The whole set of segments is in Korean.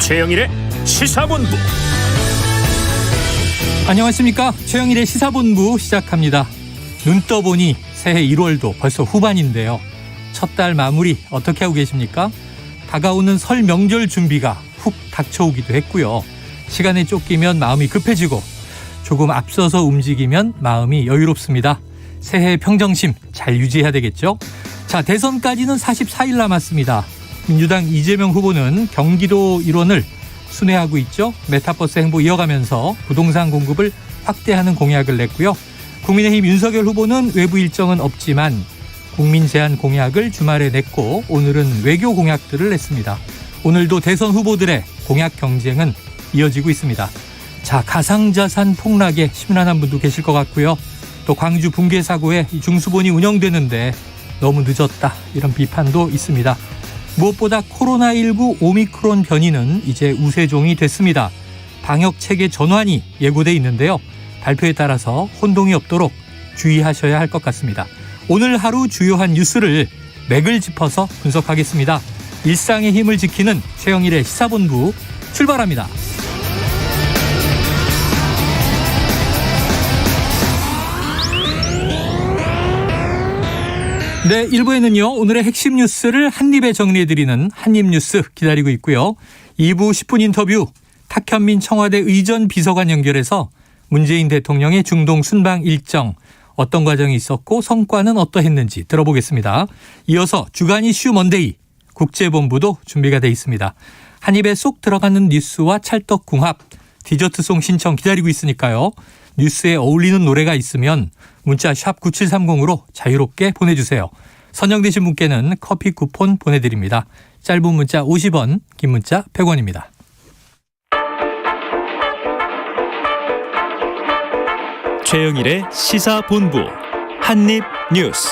최영일의 시사본부. 안녕하십니까. 최영일의 시사본부 시작합니다. 눈 떠보니 새해 1월도 벌써 후반인데요. 첫 달 마무리 어떻게 하고 계십니까? 다가오는 설 명절 준비가 훅 닥쳐오기도 했고요. 시간에 쫓기면 마음이 급해지고 조금 앞서서 움직이면 마음이 여유롭습니다. 새해 평정심 잘 유지해야 되겠죠? 자, 대선까지는 44일 남았습니다. 민주당 이재명 후보는 경기도 일원을 순회하고 있죠. 메타버스 행보 이어가면서 부동산 공급을 확대하는 공약을 냈고요. 국민의힘 윤석열 후보는 외부 일정은 없지만 국민 제안 공약을 주말에 냈고 오늘은 외교 공약들을 냈습니다. 오늘도 대선 후보들의 공약 경쟁은 이어지고 있습니다. 자, 가상자산 폭락에 심란한 분도 계실 것 같고요. 또 광주 붕괴 사고에 중수본이 운영되는데 너무 늦었다, 이런 비판도 있습니다. 무엇보다 코로나19 오미크론 변이는 이제 우세종이 됐습니다. 방역체계 전환이 예고돼 있는데요. 발표에 따라서 혼동이 없도록 주의하셔야 할 것 같습니다. 오늘 하루 주요한 뉴스를 맥을 짚어서 분석하겠습니다. 일상의 힘을 지키는 최영일의 시사본부 출발합니다. 네, 1부에는요. 오늘의 핵심 뉴스를 한입에 정리해드리는 한입뉴스 기다리고 있고요. 2부 10분 인터뷰, 탁현민 청와대 의전 비서관 연결해서 문재인 대통령의 중동 순방 일정, 어떤 과정이 있었고 성과는 어떠했는지 들어보겠습니다. 이어서 주간 이슈 먼데이, 국제본부도 준비가 돼 있습니다. 한입에 쏙 들어가는 뉴스와 찰떡궁합, 디저트송 신청 기다리고 있으니까요. 뉴스에 어울리는 노래가 있으면 문자 샵 9730으로 자유롭게 보내주세요. 선정되신 분께는 커피 쿠폰 보내드립니다. 짧은 문자 50원, 긴 문자 100원입니다. 최영일의 시사본부 한입뉴스.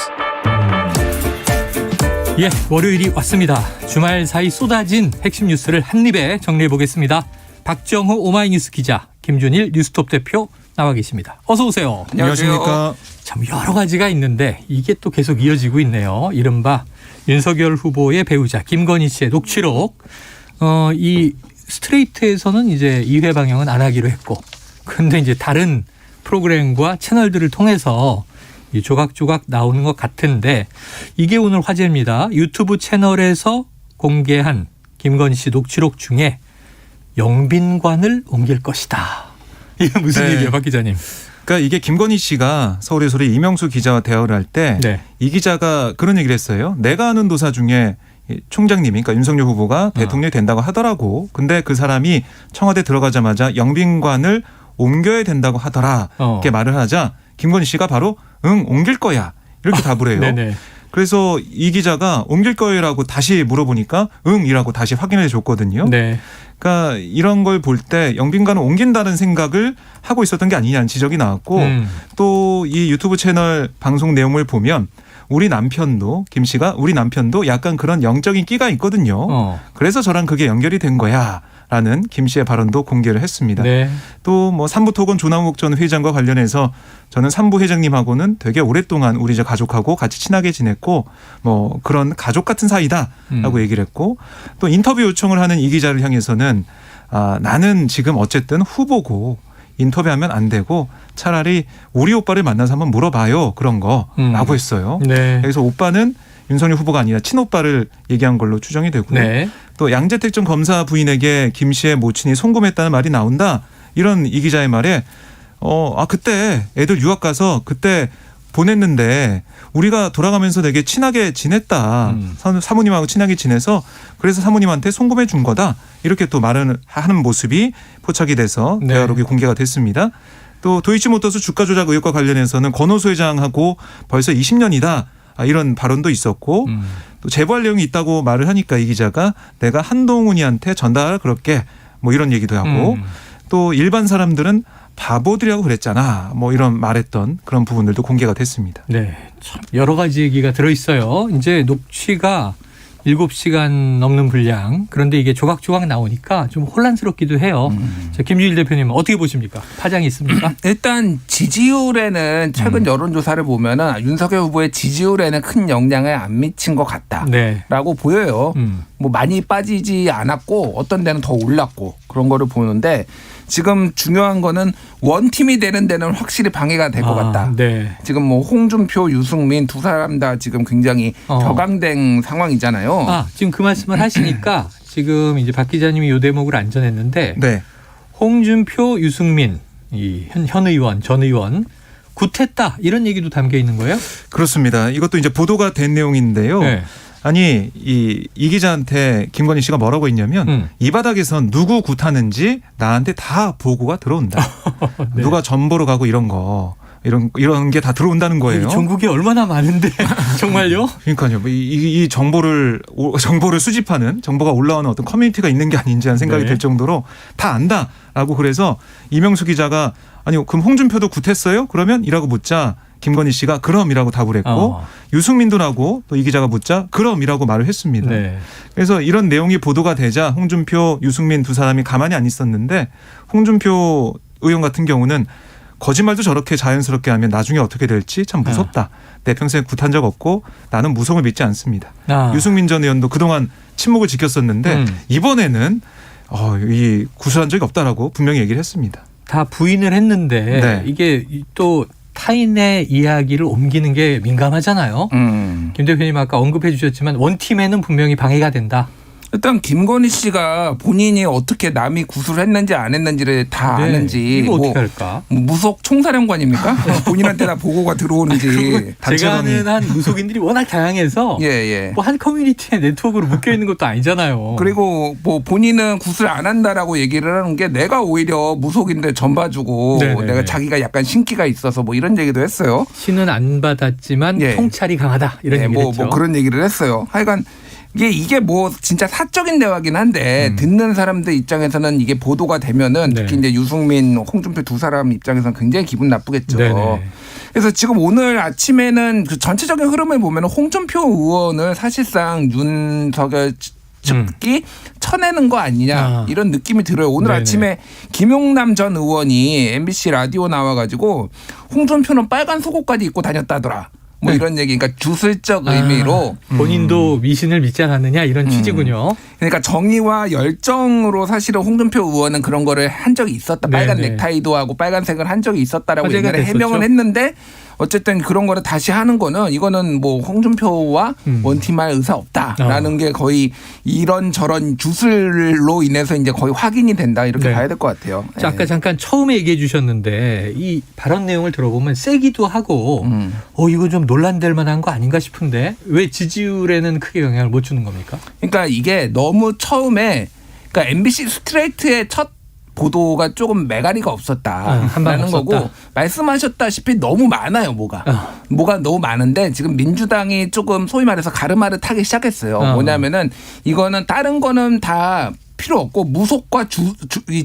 예, 월요일이 왔습니다. 주말 사이 쏟아진 핵심 뉴스를 한입에 정리해 보겠습니다. 박정호 오마이뉴스 기자, 김준일 뉴스톱 대표 나와 계십니다. 어서 오세요. 안녕하십니까. 참 여러 가지가 있는데 이게 또 계속 이어지고 있네요. 이른바 윤석열 후보의 배우자 김건희 씨의 녹취록. 이 스트레이트에서는 이제 2회 방영은 안 하기로 했고, 근데 이제 다른 프로그램과 채널들을 통해서 조각조각 나오는 것 같은데 이게 오늘 화제입니다. 유튜브 채널에서 공개한 김건희 씨 녹취록 중에 영빈관을 옮길 것이다. 이게 무슨 얘기예요, 박 기자님? 그러니까 이게 김건희 씨가 서울의 이명수 기자와 대화를 할 때 이 기자가 그런 얘기를 했어요. 내가 아는 도사 중에 총장님이, 그러니까 윤석열 후보가 대통령이 된다고 하더라고. 근데 그 사람이 청와대 들어가자마자 영빈관을 옮겨야 된다고 하더라. 이렇게 말을 하자 김건희 씨가 바로 응, 옮길 거야, 이렇게 답을 해요. 네네. 그래서 이 기자가 옮길 거라고 다시 물어보니까 응이라고 다시 확인해 줬거든요. 네. 그러니까 이런 걸 볼 때 영빈관을 옮긴다는 생각을 하고 있었던 게 아니냐는 지적이 나왔고, 또 이 유튜브 채널 방송 내용을 보면 우리 남편도, 김 씨가 우리 남편도 약간 그런 영적인 끼가 있거든요. 그래서 저랑 그게 연결이 된 거야 라는 김 씨의 발언도 공개를 했습니다. 네. 또 뭐 삼부토건 조남욱 전 회장과 관련해서 저는 삼부 회장님하고는 되게 오랫동안 우리 저 가족하고 같이 친하게 지냈고 뭐 그런 가족 같은 사이다라고 얘기를 했고, 또 인터뷰 요청을 하는 이 기자를 향해서는 나는 지금 어쨌든 후보고 인터뷰하면 안 되고 차라리 우리 오빠를 만나서 한번 물어봐요, 그런 거라고 했어요. 네. 그래서 오빠는 윤석열 후보가 아니라 친오빠를 얘기한 걸로 추정이 되고요. 네. 또 양재택 전 검사 부인에게 김 씨의 모친이 송금했다는 말이 나온다, 이런 이 기자의 말에 그때 애들 유학 가서 그때 보냈는데 우리가 돌아가면서 되게 친하게 지냈다. 사모님하고 친하게 지내서 그래서 사모님한테 송금해 준 거다, 이렇게 또 말을 하는 모습이 포착이 돼서 네. 대화록이 공개가 됐습니다. 또 도이치모터스 주가 조작 의혹과 관련해서는 권오수 회장하고 벌써 20년이다. 이런 발언도 있었고, 또 제보할 내용이 있다고 말을 하니까 이 기자가 내가 한동훈이한테 전달하라 그럴게, 뭐 이런 얘기도 하고, 또 일반 사람들은 바보들이라고 그랬잖아, 뭐 이런 말했던 그런 부분들도 공개가 됐습니다. 네, 참 여러 가지 얘기가 들어있어요. 이제 녹취가 7시간 넘는 분량. 그런데 이게 조각조각 나오니까 좀 혼란스럽기도 해요. 자, 김주일 대표님 어떻게 보십니까? 파장이 있습니까? 일단 지지율에는 최근 여론조사를 보면은 윤석열 후보의 지지율에는 큰 영향을 안 미친 것 같다라고 네. 보여요. 뭐 많이 빠지지 않았고 어떤 데는 더 올랐고 그런 거를 보는데 지금 중요한 거는 원팀이 되는 데는 확실히 방해가 될 것 같다. 네. 지금 뭐 홍준표, 유승민 두 사람 다 지금 굉장히 격앙된 상황이잖아요. 지금 그 말씀을 하시니까 지금 이제 박 기자님이 이 대목을 안 전했는데 네. 홍준표, 유승민 이 현 의원, 전 의원 굿했다 이런 얘기도 담겨 있는 거예요? 그렇습니다. 이것도 이제 보도가 된 내용인데요. 네. 아니 이 기자한테 김건희 씨가 뭐라고 했냐면 이 바닥에선 누구 굿하는지 나한테 다 보고가 들어온다. 네. 누가 전보로 가고 이런 게 다 들어온다는 거예요. 전국에 얼마나 많은데 정말요? 그러니까요. 이 정보를 수집하는 정보가 올라오는 어떤 커뮤니티가 있는 게 아닌지 하는 생각이 네. 들 정도로 다 안다라고 그래서 이명수 기자가 아니 그럼 홍준표도 굿했어요? 그러면 이라고 묻자 김건희 씨가 그럼이라고 답을 했고 유승민도 라고 또 이 기자가 묻자 그럼이라고 말을 했습니다. 네. 그래서 이런 내용이 보도가 되자 홍준표, 유승민 두 사람이 가만히 안 있었는데 홍준표 의원 같은 경우는 거짓말도 저렇게 자연스럽게 하면 나중에 어떻게 될지 참 무섭다. 내 평생에 굿한 적 없고 나는 무속을 믿지 않습니다. 유승민 전 의원도 그동안 침묵을 지켰었는데 이번에는 이 구술한 적이 없다라고 분명히 얘기를 했습니다. 다 부인을 했는데 네. 이게 또 타인의 이야기를 옮기는 게 민감하잖아요. 김 대표님 아까 언급해 주셨지만 원팀에는 분명히 방해가 된다. 일단 김건희 씨가 본인이 어떻게 남이 구술했는지 안 했는지를 다 네. 아는지 이거 어떻게 할까? 무속 총사령관입니까? 본인한테 다 보고가 들어오는지. 제가 아는 한 무속인들이 워낙 다양해서 예. 뭐 한 커뮤니티의 네트워크로 묶여 있는 것도 아니잖아요. 그리고 뭐 본인은 구술 안 한다라고 얘기를 하는 게 내가 오히려 무속인데 전 봐주고 네네네. 내가 자기가 약간 신기가 있어서 뭐 이런 얘기도 했어요. 신은 안 받았지만 예. 통찰이 강하다 이런 얘기를 했죠. 뭐 그런 얘기를 했어요. 하여간 이게 뭐 진짜 사적인 대화긴 한데 듣는 사람들 입장에서는 이게 보도가 되면은 특히 이제 유승민, 홍준표 두 사람 입장에서는 굉장히 기분 나쁘겠죠. 네네. 그래서 지금 오늘 아침에는 그 전체적인 흐름을 보면 홍준표 의원을 사실상 윤석열 측이 쳐내는 거 아니냐 이런 느낌이 들어요. 오늘 네네. 아침에 김용남 전 의원이 MBC 라디오 나와가지고 홍준표는 빨간 속옷까지 입고 다녔다더라. 뭐 이런 얘기, 그러니까 주술적 의미로 본인도 미신을 믿지 않았느냐 이런 취지군요. 그러니까 정의와 열정으로 사실은 홍준표 의원은 그런 거를 한 적이 있었다. 빨간 네네. 넥타이도 하고 빨간색을 한 적이 있었다라고 화제가 옛날에 됐었죠. 해명을 했는데 어쨌든 그런 거를 다시 하는 거는 이거는 뭐 홍준표와 원팀할 의사 없다라는 게 거의 이런저런 주술로 인해서 이제 거의 확인이 된다 이렇게 네. 봐야 될 것 같아요. 자, 아까 잠깐 처음에 얘기해 주셨는데 이 발언 내용을 들어보면 세기도 하고 이거 좀 논란될 만한 거 아닌가 싶은데 왜 지지율에는 크게 영향을 못 주는 겁니까? 그러니까 이게 너무 처음에 그러니까 MBC 스트레이트의 첫 보도가 조금 매가리가 없었다라는 거고 말씀하셨다시피 너무 많아요. 뭐가 너무 많은데 지금 민주당이 조금 소위 말해서 가르마를 타기 시작했어요. 뭐냐면은 이거는 다른 거는 다 필요 없고 무속과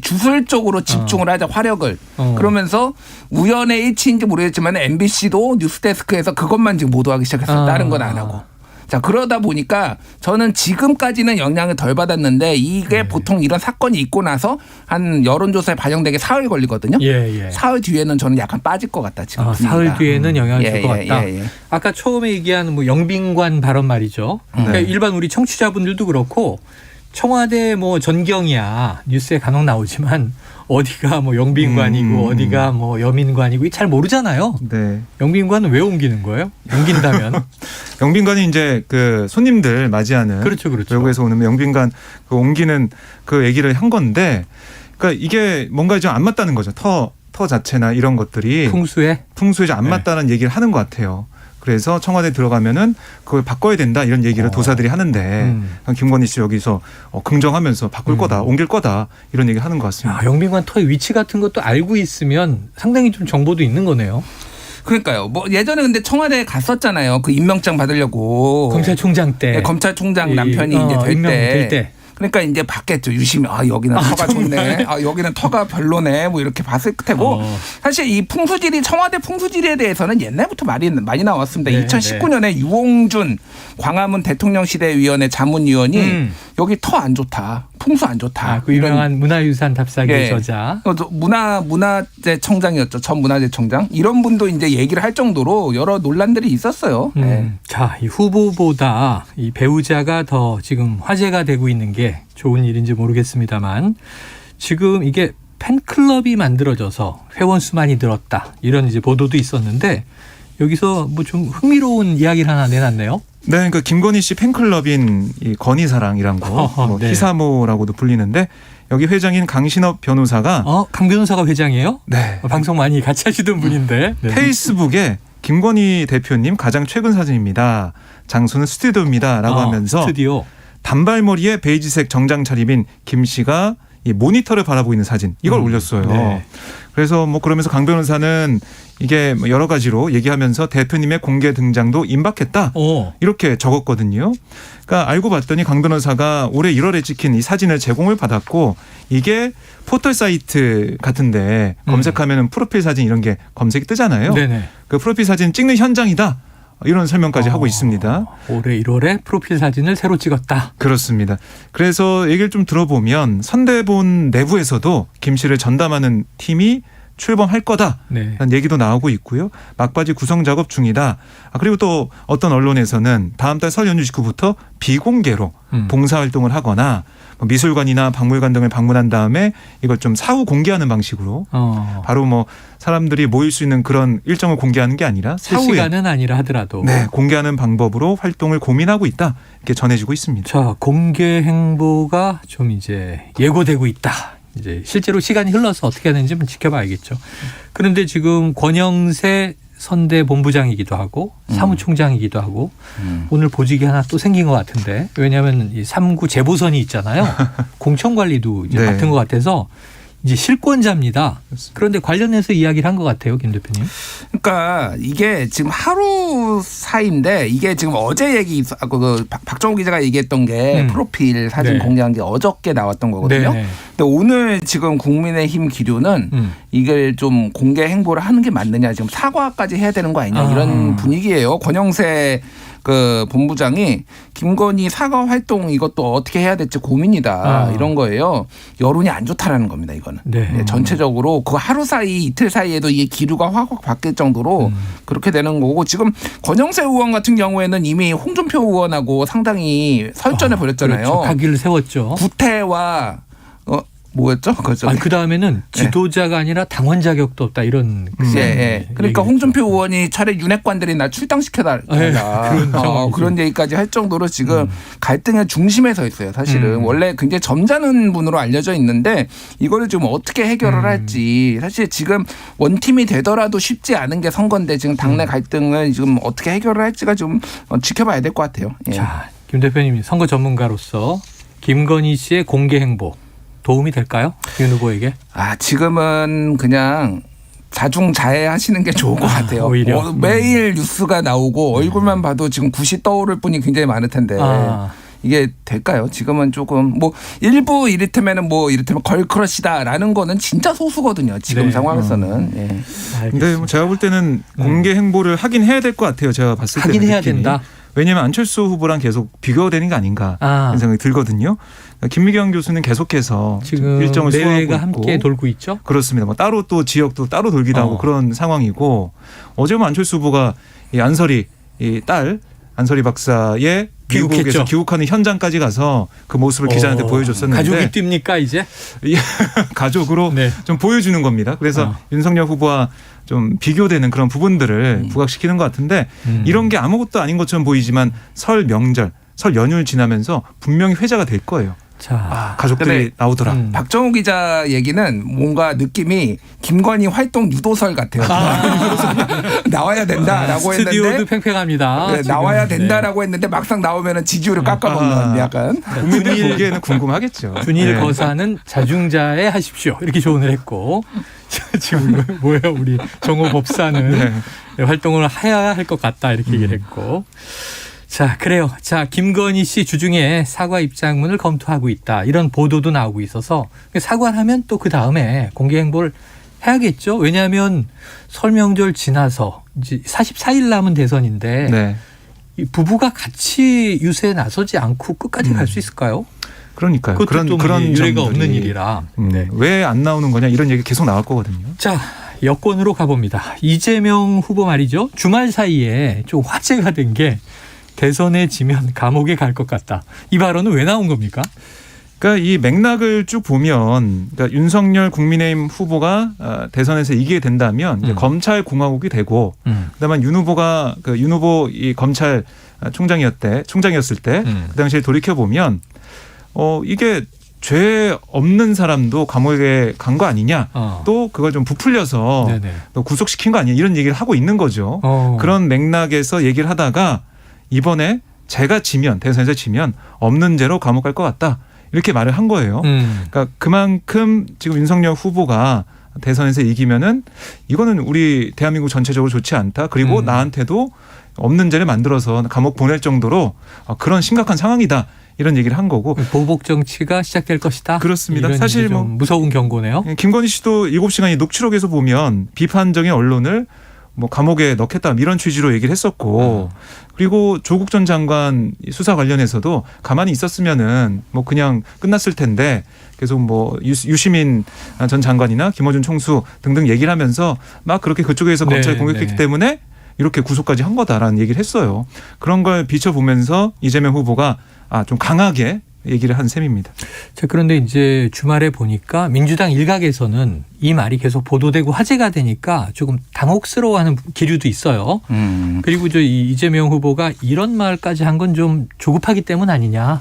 주술 쪽으로 집중을 하자 화력을 그러면서 우연의 일치인지 모르겠지만 MBC도 뉴스데스크에서 그것만 지금 보도하기 시작했어요. 다른 건 안 하고. 자, 그러다 보니까 저는 지금까지는 영향을 덜 받았는데 이게 보통 이런 사건이 있고 나서 한 여론조사에 반영되게 사흘 걸리거든요. 예. 사흘 뒤에는 저는 약간 빠질 것 같다 지금. 사흘 뒤에는 영향을 줄 것 같다. 예. 아까 처음에 얘기한 뭐 영빈관 발언 말이죠. 그러니까 일반 우리 청취자분들도 그렇고 청와대 뭐 전경이야 뉴스에 간혹 나오지만 어디가 뭐 영빈관이고 어디가 뭐 여민관이고 잘 모르잖아요. 네. 영빈관은 왜 옮기는 거예요? 옮긴다면? 영빈관이 이제 그 손님들 맞이하는 그렇죠. 외국에서 오는 영빈관 그 옮기는 그 얘기를 한 건데, 그러니까 이게 뭔가 좀 안 맞다는 거죠. 터 자체나 이런 것들이 풍수에 좀 안 맞다는 얘기를 하는 것 같아요. 그래서 청와대 들어가면은 그걸 바꿔야 된다 이런 얘기를 도사들이 하는데 김건희 씨 여기서 긍정하면서 바꿀 거다, 옮길 거다 이런 얘기 하는 것 같습니다. 영빈관 터의 위치 같은 것도 알고 있으면 상당히 좀 정보도 있는 거네요. 그러니까요. 뭐 예전에 근데 청와대에 갔었잖아요. 그 임명장 받으려고. 검찰총장 때. 네, 검찰총장 남편이 이제 될 임명될 때. 그러니까 이제 봤겠죠. 유심히 여기는 터가 좋네. 여기는 터가 별로네. 뭐 이렇게 봤을 테고 사실 이 풍수지리 청와대 풍수지리에 대해서는 옛날부터 많이 나왔습니다. 네, 2019년에 유홍준 광화문 대통령시대위원회 자문위원이 여기 터 안 좋다. 풍수 안 좋다. 그 유명한 문화유산 답사기 예. 저자. 문화재청장이었죠. 전 문화재청장. 이런 분도 이제 얘기를 할 정도로 여러 논란들이 있었어요. 예. 자, 이 후보보다 이 배우자가 더 지금 화제가 되고 있는 게 좋은 일인지 모르겠습니다만 지금 이게 팬클럽이 만들어져서 회원 수만이 늘었다. 이런 이제 보도도 있었는데 여기서 뭐 좀 흥미로운 이야기를 하나 내놨네요. 네, 그러니까 김건희 씨 팬클럽인 이 건희사랑이란 거, 뭐 네. 희사모라고도 불리는데 여기 회장인 강신업 변호사가 강 변호사가 회장이에요? 네, 방송 많이 같이 하시던 분인데. 네. 페이스북에 김건희 대표님 가장 최근 사진입니다. 장소는 스튜디오입니다라고 하면서 스튜디오. 단발머리에 베이지색 정장 차림인 김 씨가 이 모니터를 바라보고 있는 사진 이걸 올렸어요. 네. 그래서 뭐 그러면서 강 변호사는 이게 뭐 여러 가지로 얘기하면서 대표님의 공개 등장도 임박했다. 이렇게 적었거든요. 그러니까 알고 봤더니 강 변호사가 올해 1월에 찍힌 이 사진을 제공을 받았고 이게 포털 사이트 같은데 검색하면 프로필 사진 이런 게 검색이 뜨잖아요. 네네. 그 프로필 사진 찍는 현장이다. 이런 설명까지 하고 있습니다. 올해 1월에 프로필 사진을 새로 찍었다. 그렇습니다. 그래서 얘기를 좀 들어보면 선대본 내부에서도 김 씨를 전담하는 팀이 출범할 거다. 네. 라는 얘기도 나오고 있고요. 막바지 구성 작업 중이다. 그리고 또 어떤 언론에서는 다음 달 설 연휴 직후부터 비공개로 봉사활동을 하거나 미술관이나 박물관 등을 방문한 다음에 이걸 좀 사후 공개하는 방식으로 바로 뭐 사람들이 모일 수 있는 그런 일정을 공개하는 게 아니라 사후에 실시간은 아니라 하더라도 네, 공개하는 방법으로 활동을 고민하고 있다. 이렇게 전해지고 있습니다. 자, 공개 행보가 좀 이제 예고되고 있다. 이제 실제로 시간이 흘러서 어떻게 하는지 좀 지켜봐야겠죠. 그런데 지금 권영세 선대 본부장이기도 하고 사무총장이기도 하고 오늘 보직이 하나 또 생긴 것 같은데 왜냐하면 이 3구 재보선이 있잖아요. 공천관리도 이제 네. 맡은 것 같아서 이제 실권자입니다. 그런데 관련해서 이야기를 한 것 같아요, 김 대표님. 그러니까 이게 지금 하루 사이인데 이게 지금 어제 그 박정우 기자가 얘기했던 게 프로필 사진 네. 공개한 게 어저께 나왔던 거거든요. 네. 근데 오늘 지금 국민의힘 기류는 이걸 좀 공개 행보를 하는 게 맞느냐 지금 사과까지 해야 되는 거 아니냐 이런 분위기예요. 권영세 그 본부장이 김건희 사과 활동 이것도 어떻게 해야 될지 고민이다 이런 거예요. 여론이 안 좋다라는 겁니다. 이거는 네. 전체적으로 그 하루 사이 이틀 사이에도 이게 기류가 확 바뀔 정도로 그렇게 되는 거고 지금 권영세 의원 같은 경우에는 이미 홍준표 의원하고 상당히 설전해 버렸잖아요. 그렇죠. 가기를 세웠죠. 구태와 뭐였죠? 그 다음에는 지도자가 아니라 당원 자격도 없다 이런. 그러니까 홍준표 의원이 차라리 윤핵관들이 나 출당시켜달라. 그런 얘기까지 할 정도로 지금 갈등의 중심에 서 있어요. 사실은 원래 굉장히 점잖은 분으로 알려져 있는데 이거를 좀 어떻게 해결을 할지 사실 지금 원팀이 되더라도 쉽지 않은 게 선거인데 지금 당내 갈등을 지금 어떻게 해결을 할지가 좀 지켜봐야 될 것 같아요. 예. 자, 김 대표님이 선거 전문가로서 김건희 씨의 공개 행보 도움이 될까요? 윤 후보에게? 지금은 그냥 자중자애하시는 게 좋을 것 같아요. 오히려. 매일 뉴스가 나오고 얼굴만 봐도 지금 굿이 떠오를 분이 굉장히 많을 텐데 이게 될까요? 지금은 조금 뭐 일부 이를테면 걸크러시다라는 거는 진짜 소수거든요. 지금 상황에서는. 예. 근데 뭐 제가 볼 때는 공개 행보를 하긴 해야 될 것 같아요. 제가 봤을 때는. 하긴 해야 느낌이. 된다. 왜냐하면 안철수 후보랑 계속 비교되는 게 아닌가 하는 생각이 들거든요. 김미경 교수는 계속해서 지금 일정을 소화하고 내외가 있고. 함께 돌고 있죠. 그렇습니다. 뭐 따로 또 지역도 따로 돌기도 하고 그런 상황이고 어제 뭐 안철수 후보가 이 안설이 이 딸 안설이 박사의 미국에서 귀국하는 현장까지 가서 그 모습을 기자한테 보여줬었는데 가족이 뜁니까 이제? 가족으로 좀 보여주는 겁니다. 그래서 윤석열 후보와 좀 비교되는 그런 부분들을 부각시키는 것 같은데 이런 게 아무것도 아닌 것처럼 보이지만 설 명절, 설 연휴를 지나면서 분명히 회자가 될 거예요. 자, 가족들이 나오더라. 박정우 기자 얘기는 뭔가 느낌이 김건희 활동 유도설 같아요. 나와야 된다라고 했는데 스튜디오도 팽팽합니다. 나와야 된다라고 했는데 막상 나오면 지지율을 깎아먹는 약간. 국민들 보기에는 궁금하겠죠. 준일 거사는 자중자애 하십시오. 이렇게 조언을 했고 지금 뭐예요? 우리 정호 법사는 활동을 해야 할 것 같다 이렇게 얘기를 했고. 자, 그래요. 자, 김건희 씨 주중에 사과 입장문을 검토하고 있다. 이런 보도도 나오고 있어서 사과를 하면 또 그 다음에 공개 행보를 해야겠죠. 왜냐하면 설 명절 지나서 이제 44일 남은 대선인데 이 부부가 같이 유세에 나서지 않고 끝까지 갈 수 있을까요? 그러니까요. 그것도 그런 유례가 점들이, 없는 일이라. 네. 왜 안 나오는 거냐 이런 얘기 계속 나올 거거든요. 자, 여권으로 가봅니다. 이재명 후보 말이죠. 주말 사이에 좀 화제가 된 게 대선에 지면 감옥에 갈 것 같다. 이 발언은 왜 나온 겁니까? 그러니까 이 맥락을 쭉 보면 그러니까 윤석열 국민의힘 후보가 대선에서 이기게 된다면 이제 검찰 공화국이 되고 그다음에 윤 후보가 윤 후보 이 검찰 총장이었을 때 그 당시에 돌이켜 보면 이게 죄 없는 사람도 감옥에 간 거 아니냐. 또 그걸 좀 부풀려서 네네. 또 구속시킨 거 아니냐 이런 얘기를 하고 있는 거죠. 그런 맥락에서 얘기를 하다가 이번에 제가 지면 대선에서 지면 없는 죄로 감옥 갈 것 같다. 이렇게 말을 한 거예요. 그러니까 그만큼 지금 윤석열 후보가 대선에서 이기면은 이거는 우리 대한민국 전체적으로 좋지 않다. 그리고 나한테도 없는 죄를 만들어서 감옥 보낼 정도로 그런 심각한 상황이다. 이런 얘기를 한 거고. 보복 정치가 시작될 것이다. 그렇습니다. 이런 사실 뭐 무서운 경고네요. 김건희 씨도 7시간이 녹취록에서 보면 비판적인 언론을 뭐 감옥에 넣겠다 이런 취지로 얘기를 했었고 그리고 조국 전 장관 수사 관련해서도 가만히 있었으면은 뭐 그냥 끝났을 텐데 계속 뭐 유시민 전 장관이나 김어준 총수 등등 얘기를 하면서 막 그렇게 그쪽에서 검찰 공격했기 때문에 이렇게 구속까지 한 거다라는 얘기를 했어요. 그런 걸 비춰보면서 이재명 후보가 좀 강하게 얘기를 한 셈입니다. 자, 그런데 이제 주말에 보니까 민주당 일각에서는 이 말이 계속 보도되고 화제가 되니까 조금 당혹스러워하는 기류도 있어요. 그리고 이재명 후보가 이런 말까지 한 건 좀 조급하기 때문 아니냐.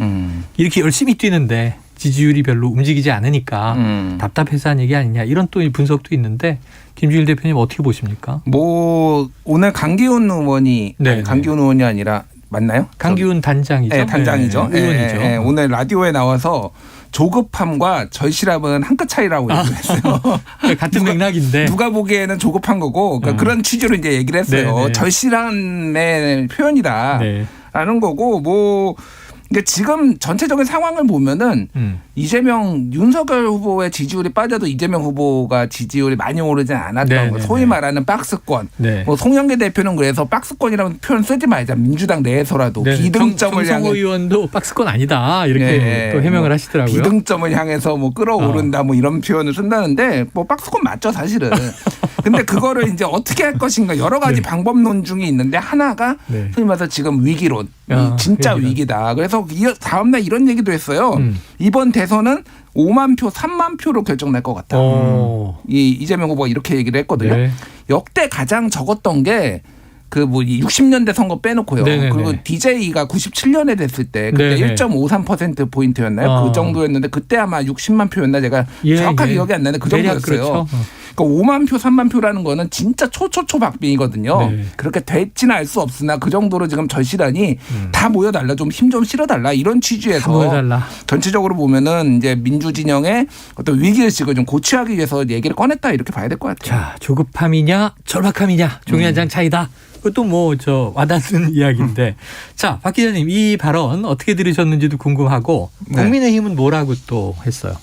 이렇게 열심히 뛰는데 지지율이 별로 움직이지 않으니까 답답해서 한 얘기 아니냐. 이런 또 분석도 있는데 김주일 대표님 어떻게 보십니까? 뭐 오늘 강기훈 의원이 강기훈 의원이 아니라 맞나요? 강기훈 단장이죠. 네, 단장이죠. 의원이죠. 네, 오늘 라디오에 나와서 조급함과 절실함은 한 끗 차이라고 얘기했어요. 같은 맥락인데 누가 보기에는 조급한 거고 그러니까 그런 취지로 이제 얘기를 했어요. 절실함의 표현이다라는 거고 뭐. 그러니까 지금 전체적인 상황을 보면은 윤석열 후보의 지지율이 빠져도 이재명 후보가 지지율이 많이 오르지 않았던 거. 소위 말하는 박스권. 뭐 송영길 대표는 그래서 박스권이라는 표현 쓰지 말자. 민주당 내에서라도 비등점을 향해. 정성호 의원도 박스권 아니다 이렇게 또 해명을 하시더라고요. 비등점을 향해서 뭐 끌어오른다 뭐 이런 표현을 쓴다는데 뭐 박스권 맞죠 사실은. 근데 그거를 이제 어떻게 할 것인가 여러 가지 방법론 중에 있는데 하나가 소위 말해서 지금 위기론. 진짜 위기다. 그래서 다음날 이런 얘기도 했어요. 이번 대선은 5만 표, 3만 표로 결정날 것 같다. 이재명 후보가 이렇게 얘기를 했거든요. 역대 가장 적었던 게 그 뭐 60년대 선거 빼놓고요. 그리고 DJ가 97년에 됐을 때 그때 1.53% 포인트였나요? 그 정도였는데 그때 아마 60만 표였나 제가 정확하게 기억이 안 나는데 그 정도였어요. 그렇죠. 그러니까 5만 표, 3만 표라는 거는 진짜 초박빙이거든요. 그렇게 될지는 알 수 없으나 그 정도로 지금 절실하니 다 모여달라, 좀 힘 좀 실어달라 이런 취지에서 전체적으로 보면은 이제 민주 진영의 어떤 위기의식을 좀 고취하기 위해서 얘기를 꺼냈다 이렇게 봐야 될 것 같아요. 자, 조급함이냐 절박함이냐 종이 한 장 차이다. 그것도 뭐 와닿는 이야기인데 자, 박 기자님 이 발언 어떻게 들으셨는지도 궁금하고 국민의힘은 뭐라고 또 했어요?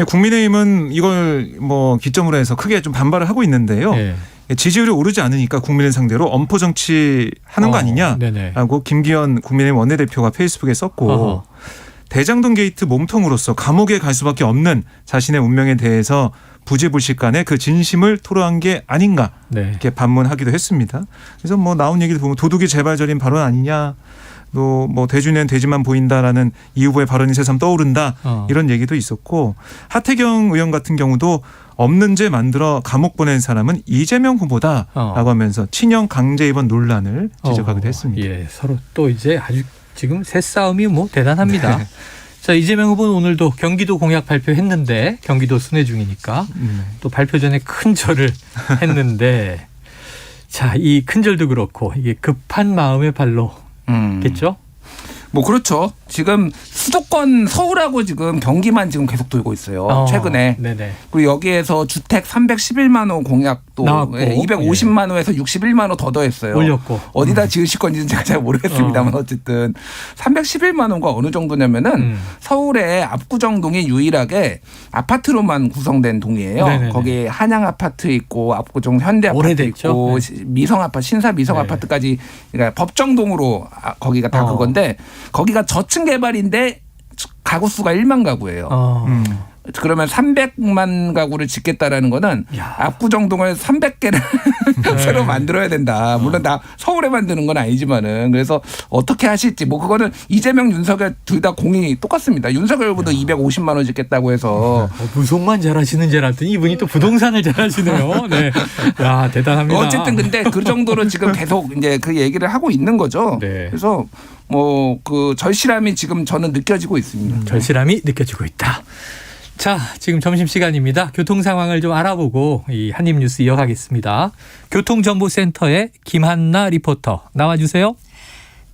국민의힘은 이걸 뭐 기점으로 해서 크게 좀 반발을 하고 있는데요. 지지율이 오르지 않으니까 국민을 상대로 엄포 정치하는 거 아니냐라고 김기현 국민의힘 원내대표가 페이스북에 썼고 대장동 게이트 몸통으로서 감옥에 갈 수밖에 없는 자신의 운명에 대해서 부지불식간에 그 진심을 토로한 게 아닌가 이렇게 반문하기도 했습니다. 그래서 뭐 나온 얘기를 보면 도둑이 재발절인 발언 아니냐. 또 뭐 대주는 돼지만 보인다라는 이 후보의 발언이 새삼 떠오른다 이런 얘기도 있었고 하태경 의원 같은 경우도 없는 죄 만들어 감옥 보낸 사람은 이재명 후보다라고 하면서 친형 강제 입원 논란을 지적하기도 했습니다. 서로 또 이제 아주 지금 새싸움이 뭐 대단합니다. 자, 이재명 후보는 오늘도 경기도 공약 발표했는데 경기도 순회 중이니까 또 발표 전에 큰 절을 했는데 자, 이 큰 절도 그렇고 이게 급한 마음의 발로 겠죠? 뭐 그렇죠. 지금 수도권 서울하고 지금 경기만 지금 계속 돌고 있어요. 최근에. 그리고 여기에서 주택 311만 호 공약도 나왔고, 250만 호에서 61만 호 더 더했어요. 올렸고. 어디다 지으실 건지는 제가 잘 모르겠습니다만 어쨌든 311만 호가 어느 정도냐면은 서울의 압구정동이 유일하게 아파트로만 구성된 동이에요. 거기 한양 아파트 있고 압구정 현대 아파트 오래됐죠? 있고 미성 아파트, 신사 미성 아파트까지 그러니까 법정동으로 거기가 다 그건데 거기가 저층 개발인데 가구 수가 1만 가구예요. 그러면 300만 가구를 짓겠다라는 거는 압구정동을 300개를 새로 만들어야 된다. 물론 다 서울에 만드는 건 아니지만은 그래서 어떻게 하실지 뭐 그거는 이재명 윤석열 둘 다 공이 똑같습니다. 윤석열보다 250만 원 짓겠다고 해서 무속만 잘하시는 줄 알았더니 이분이 또 부동산을 잘하시네요. 네, 야 대단합니다. 어쨌든 근데 그 정도로 지금 계속 이제 그 얘기를 하고 있는 거죠. 네. 그래서 뭐 그 절실함이 지금 저는 느껴지고 있습니다. 절실함이 느껴지고 있다. 자, 지금 점심시간입니다. 교통 상황을 좀 알아보고 이 한입뉴스 이어가겠습니다. 교통정보센터의 김한나 리포터 나와주세요.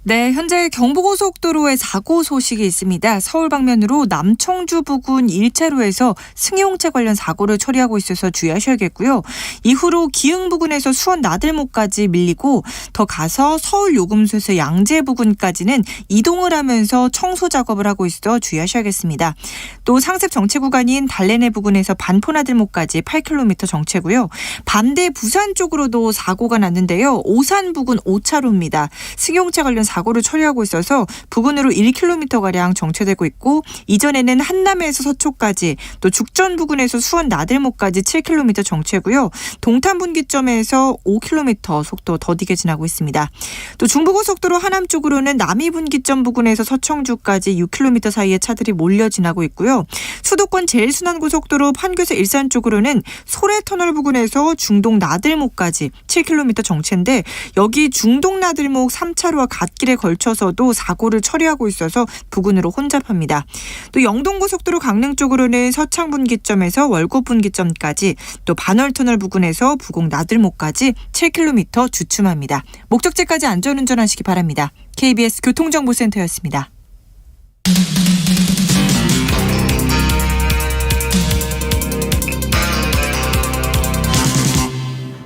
네, 현재 경부고속도로에 사고 소식이 있습니다. 서울 방면으로 남청주 부근 1차로에서 승용차 관련 사고를 처리하고 있어서 주의하셔야겠고요. 이후로 기흥 부근에서 수원 나들목까지 밀리고 더 가서 서울 요금소에서 양재 부근까지는 이동을 하면서 청소 작업을 하고 있어 주의하셔야겠습니다. 또 상습 정체 구간인 달래내 부근에서 반포 나들목까지 8km 정체고요. 반대 부산 쪽으로도 사고가 났는데요. 오산 부근 5차로입니다. 승용차 관련 사고를 처리하고 있어서 부근으로 1km가량 정체되고 있고 이전에는 한남에서 서초까지 또 죽전 부근에서 수원 나들목까지 7km 정체고요. 동탄 분기점에서 5km 속도 더디게 지나고 있습니다. 또 중부고속도로 하남 쪽으로는 남이 분기점 부근에서 서청주까지 6km 사이에 차들이 몰려 지나고 있고요. 수도권 제일순환고속도로 판교에서 일산 쪽으로는 소래터널 부근에서 중동 나들목까지 7km 정체인데 여기 중동 나들목 3차로와 갓길에 걸쳐서도 사고를 처리하고 있어서 부근으로 혼잡합니다. 또 영동고속도로 강릉 쪽으로는 서창 분기점에서 월곶 분기점까지 또 반월터널 부근에서 부곡 나들목까지 7km 주춤합니다. 목적지까지 안전운전하시기 바랍니다. KBS 교통정보센터였습니다.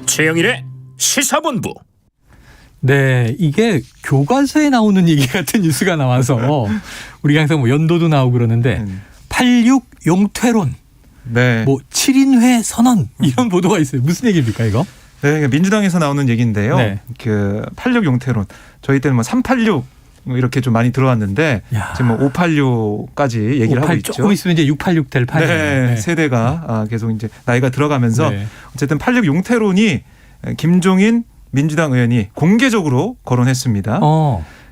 최영일의 시사본부. 네, 이게 교과서에 나오는 얘기 같은 뉴스가 나와서 우리가 항상 뭐 연도도 나오고 그러는데 86 용퇴론, 네. 뭐 7인회 선언 이런 보도가 있어요. 무슨 얘기입니까 이거? 네, 민주당에서 나오는 얘기인데요. 네. 그 86 용태론. 저희 때는 뭐 386 이렇게 좀 많이 들어왔는데 야. 지금 뭐 586까지 얘기를 하고 있죠. 조금 있으면 이제 686 될 판이에요. 네, 세대가 계속 이제 나이가 들어가면서 네. 어쨌든 86 용태론이 김종인 민주당 의원이 공개적으로 거론했습니다.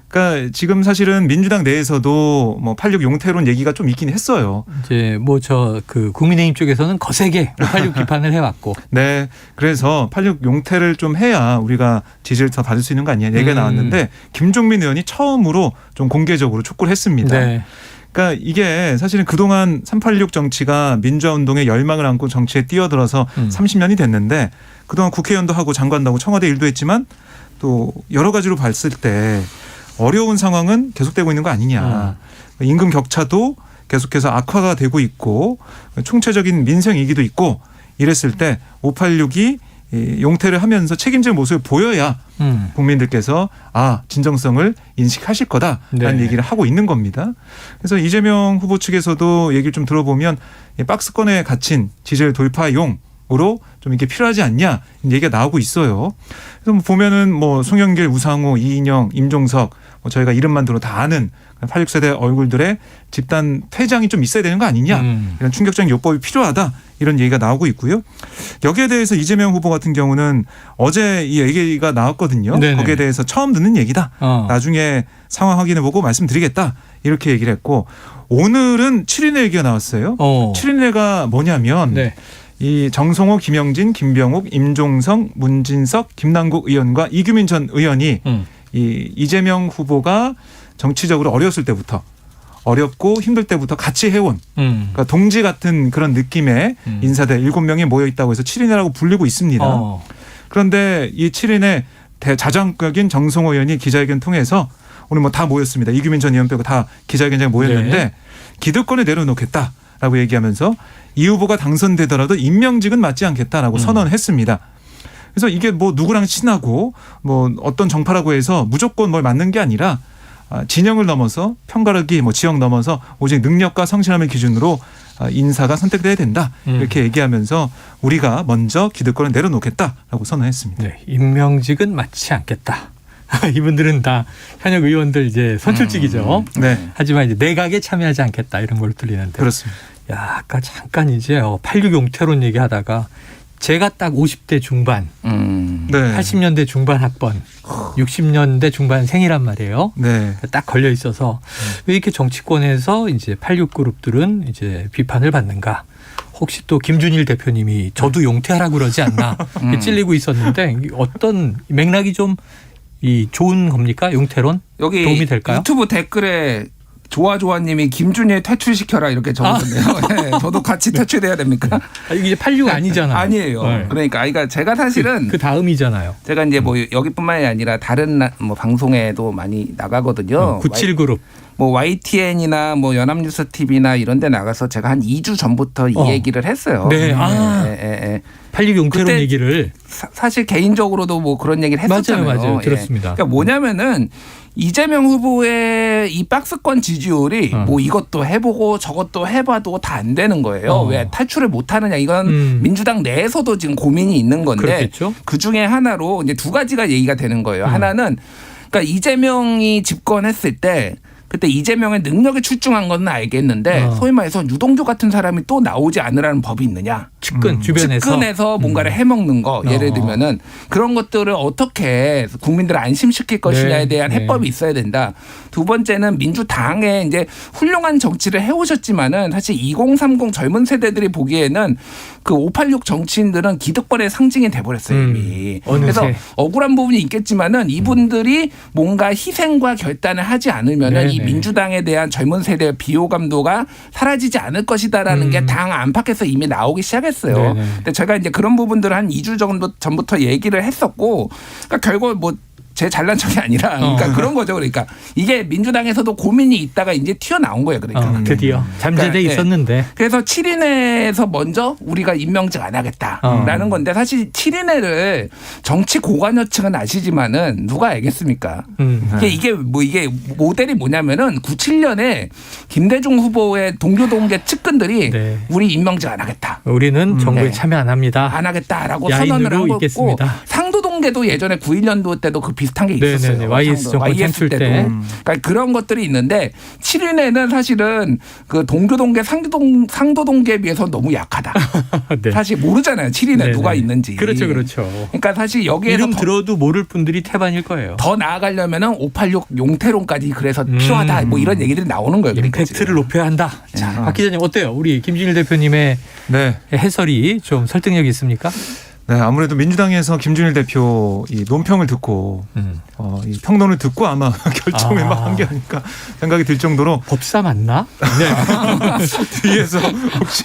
그러니까 지금 사실은 민주당 내에서도 뭐 86 용태론 얘기가 좀 있긴 했어요. 이제 뭐 저 그 국민의힘 쪽에서는 거세게 586 비판을 해왔고. 네, 그래서 86 용태를 좀 해야 우리가 지지를 더 받을 수 있는 거 아니냐 얘기가 나왔는데 김종민 의원이 처음으로 좀 공개적으로 촉구를 했습니다. 네. 그러니까 이게 사실은 그동안 386 정치가 민주화 운동에 열망을 안고 정치에 뛰어들어서 30년이 됐는데 그동안 국회의원도 하고 장관도 하고 청와대 일도 했지만 또 여러 가지로 봤을 때 어려운 상황은 계속되고 있는 거 아니냐. 임금 격차도 계속해서 악화가 되고 있고 총체적인 민생 위기도 있고 이랬을 때 586이 용태를 하면서 책임질 모습을 보여야 국민들께서 진정성을 인식하실 거다라는 얘기를 하고 있는 겁니다. 그래서 이재명 후보 측에서도 얘기를 좀 들어보면 박스권에 갇힌 지지율 돌파용으로 좀 이렇게 필요하지 않냐 얘기가 나오고 있어요. 그래서 보면은 뭐 송영길, 우상호, 이인영, 임종석 뭐 저희가 이름만 들어 다 아는 86세대 얼굴들의 집단 퇴장이 좀 있어야 되는 거 아니냐 이런 충격적인 요법이 필요하다 이런 얘기가 나오고 있고요. 여기에 대해서 이재명 후보 같은 경우는 어제 이 얘기가 나왔거든요. 네네. 거기에 대해서 처음 듣는 얘기다. 나중에 상황 확인해보고 말씀드리겠다 이렇게 얘기를 했고 오늘은 7인회 얘기가 나왔어요. 7인회가 뭐냐면 네. 이 정성호, 김영진, 김병욱, 임종성, 문진석, 김남국 의원과 이규민 전 의원이 이 이재명 후보가 정치적으로 어렸을 때부터 어렵고 힘들 때부터 같이 해온 그러니까 동지 같은 그런 느낌의 인사들 7명이 모여 있다고 해서 7인회라고 불리고 있습니다. 그런데 이 7인회 대자장격인 정성호 의원이 기자회견 통해서 오늘 뭐 다 모였습니다. 이규민 전 의원 빼고 다 기자회견장에 모였는데 네. 기득권을 내려놓겠다라고 얘기하면서 이 후보가 당선되더라도 임명직은 맞지 않겠다라고 선언했습니다. 그래서 이게 뭐 누구랑 친하고 뭐 어떤 정파라고 해서 무조건 뭘 맞는 게 아니라 진영을 넘어서 편가르기 뭐 지역 넘어서 오직 능력과 성실함을 기준으로 인사가 선택돼야 된다. 이렇게 얘기하면서 우리가 먼저 기득권을 내려놓겠다라고 선언했습니다. 네, 임명직은 맞지 않겠다. 이분들은 다 현역 의원들 이제 선출직이죠. 네. 하지만 이제 내각에 참여하지 않겠다 이런 걸 들리는데. 그렇습니다. 야, 아까 잠깐 이제 86 용태론 얘기하다가 제가 딱 50대 중반, 네. 80년대 중반 학번, 60년대 중반 생이란 말이에요. 네. 딱 걸려 있어서 왜 이렇게 정치권에서 이제 86 그룹들은 이제 비판을 받는가? 혹시 또 김준일 대표님이 저도 용퇴하라고 그러지 않나 찔리고 있었는데 어떤 맥락이 좀 이 좋은 겁니까? 용퇴론 여기 도움이 될까요? 유튜브 댓글에 조아조아님이 김준일 퇴출시켜라 이렇게 적으셨네요. 네, 저도 같이 퇴출돼야 됩니까? 이게 86 아니잖아요. 아니에요. 네. 그러니까 제가 사실은 그 다음이잖아요. 제가 이제 뭐 여기뿐만이 아니라 다른 뭐 방송에도 많이 나가거든요. 97 그룹. 뭐 YTN이나 뭐 연합뉴스 TV나 이런 데 나가서 제가 한 2주 전부터 이 얘기를 했어요. 네. 아. 86 용태론 그때 얘기를. 사실 개인적으로도 뭐 그런 얘기를 했었잖아요. 맞아요. 예. 들었습니다. 그러니까 뭐냐면은 이재명 후보의 이 박스권 지지율이 뭐 이것도 해보고 저것도 해봐도 다 안 되는 거예요. 왜 탈출을 못 하느냐. 이건 민주당 내에서도 지금 고민이 있는 건데 그렇겠죠? 그 중에 하나로 이제 두 가지가 얘기가 되는 거예요. 하나는 그러니까 이재명이 집권했을 때 그때 이재명의 능력에 출중한 건 알겠는데 소위 말해서 유동규 같은 사람이 또 나오지 않으라는 법이 있느냐. 측근 주변에서. 측근에서 뭔가를 해먹는 거 예를 들면은 그런 것들을 어떻게 국민들을 안심시킬 것이냐에 네, 대한 네. 해법이 있어야 된다. 두 번째는 민주당에 이제 훌륭한 정치를 해오셨지만은 사실 2030 젊은 세대들이 보기에는 그 586 정치인들은 기득권의 상징이 돼버렸어요 이미. 그래서 어느새. 억울한 부분이 있겠지만은 이분들이 뭔가 희생과 결단을 하지 않으면은 이 네네. 민주당에 대한 젊은 세대의 비호감도가 사라지지 않을 것이다라는 게 당 안팎에서 이미 나오기 시작했어요. 네네. 근데 제가 이제 그런 부분들을 한 2주 정도 전부터 얘기를 했었고, 그러니까 결국 뭐 제 잘난 척이 아니라 그러니까 그런 거죠. 그러니까 이게 민주당에서도 고민이 있다가 이제 튀어나온 거예요. 그러니까. 드디어 잠재돼 그러니까, 있었는데. 그래서 7인회에서 먼저 우리가 임명직 안 하겠다라는 건데 사실 7인회를 정치 고관여층은 아시지만은 누가 알겠습니까? 이게 모델이 뭐냐면은 97년에 김대중 후보의 동교동계 측근들이 네. 우리 임명직 안 하겠다. 우리는 정부에 네. 참여 안 합니다. 안 하겠다라고 야인으로 선언을 한 거고 있겠습니다. 상도동계도 예전에 91년도 때도 그 비슷한 게 있었어요. 네네네. YS 정권 창출 때. 그러니까 그런 것들이 있는데 7인회는 사실은 그 동교동계 상도동계에 비해서 너무 약하다. 네. 사실 모르잖아요. 7인회 네네. 누가 있는지. 그렇죠. 그러니까 사실 여기에서 이름 들어도 모를 분들이 태반일 거예요. 더 나아가려면은 586 용태론까지 그래서 필요하다. 뭐 이런 얘기들이 나오는 거예요. 그러니까 임팩트를 지금. 높여야 한다. 자, 박 기자님 어때요? 우리 김준일 대표님의 네. 해설이 좀 설득력이 있습니까? 네, 아무래도 민주당에서 김준일 대표 이 논평을 듣고 이 평론을 듣고 아마 결정을 막 한 게 아닐까 생각이 들 정도로 법사 맞나? 네. 뒤에서 혹시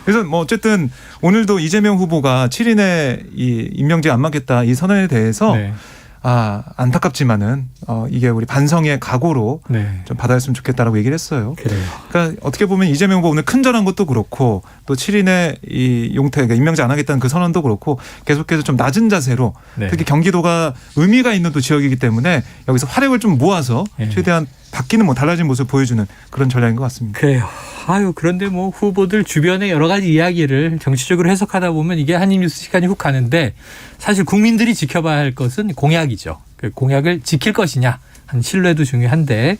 그래서 뭐 어쨌든 오늘도 이재명 후보가 7인의 이 임명직 안 맡겠다 이 선언에 대해서 네. 안타깝지만은 이게 우리 반성의 각오로 네. 좀 받아줬으면 좋겠다라고 얘기를 했어요. 그래요. 그러니까 어떻게 보면 이재명 후보 오늘 큰절한 것도 그렇고 또 7인의 이 용태 그러니까 임명직 안 하겠다는 그 선언도 그렇고 계속해서 좀 낮은 자세로 네. 특히 경기도가 의미가 있는 또 지역이기 때문에 여기서 화력을 좀 모아서 네. 최대한 바뀌는 뭐 달라진 모습을 보여주는 그런 전략인 것 같습니다. 그래요. 아유, 그런데 뭐 후보들 주변의 여러 가지 이야기를 정치적으로 해석하다 보면 이게 한입뉴스 시간이 훅 가는데 사실 국민들이 지켜봐야 할 것은 공약이죠. 그 공약을 지킬 것이냐 한 신뢰도 중요한데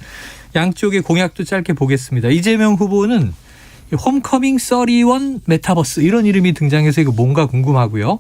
양쪽의 공약도 짧게 보겠습니다. 이재명 후보는 홈커밍 31 메타버스 이런 이름이 등장해서 이거 뭔가 궁금하고요.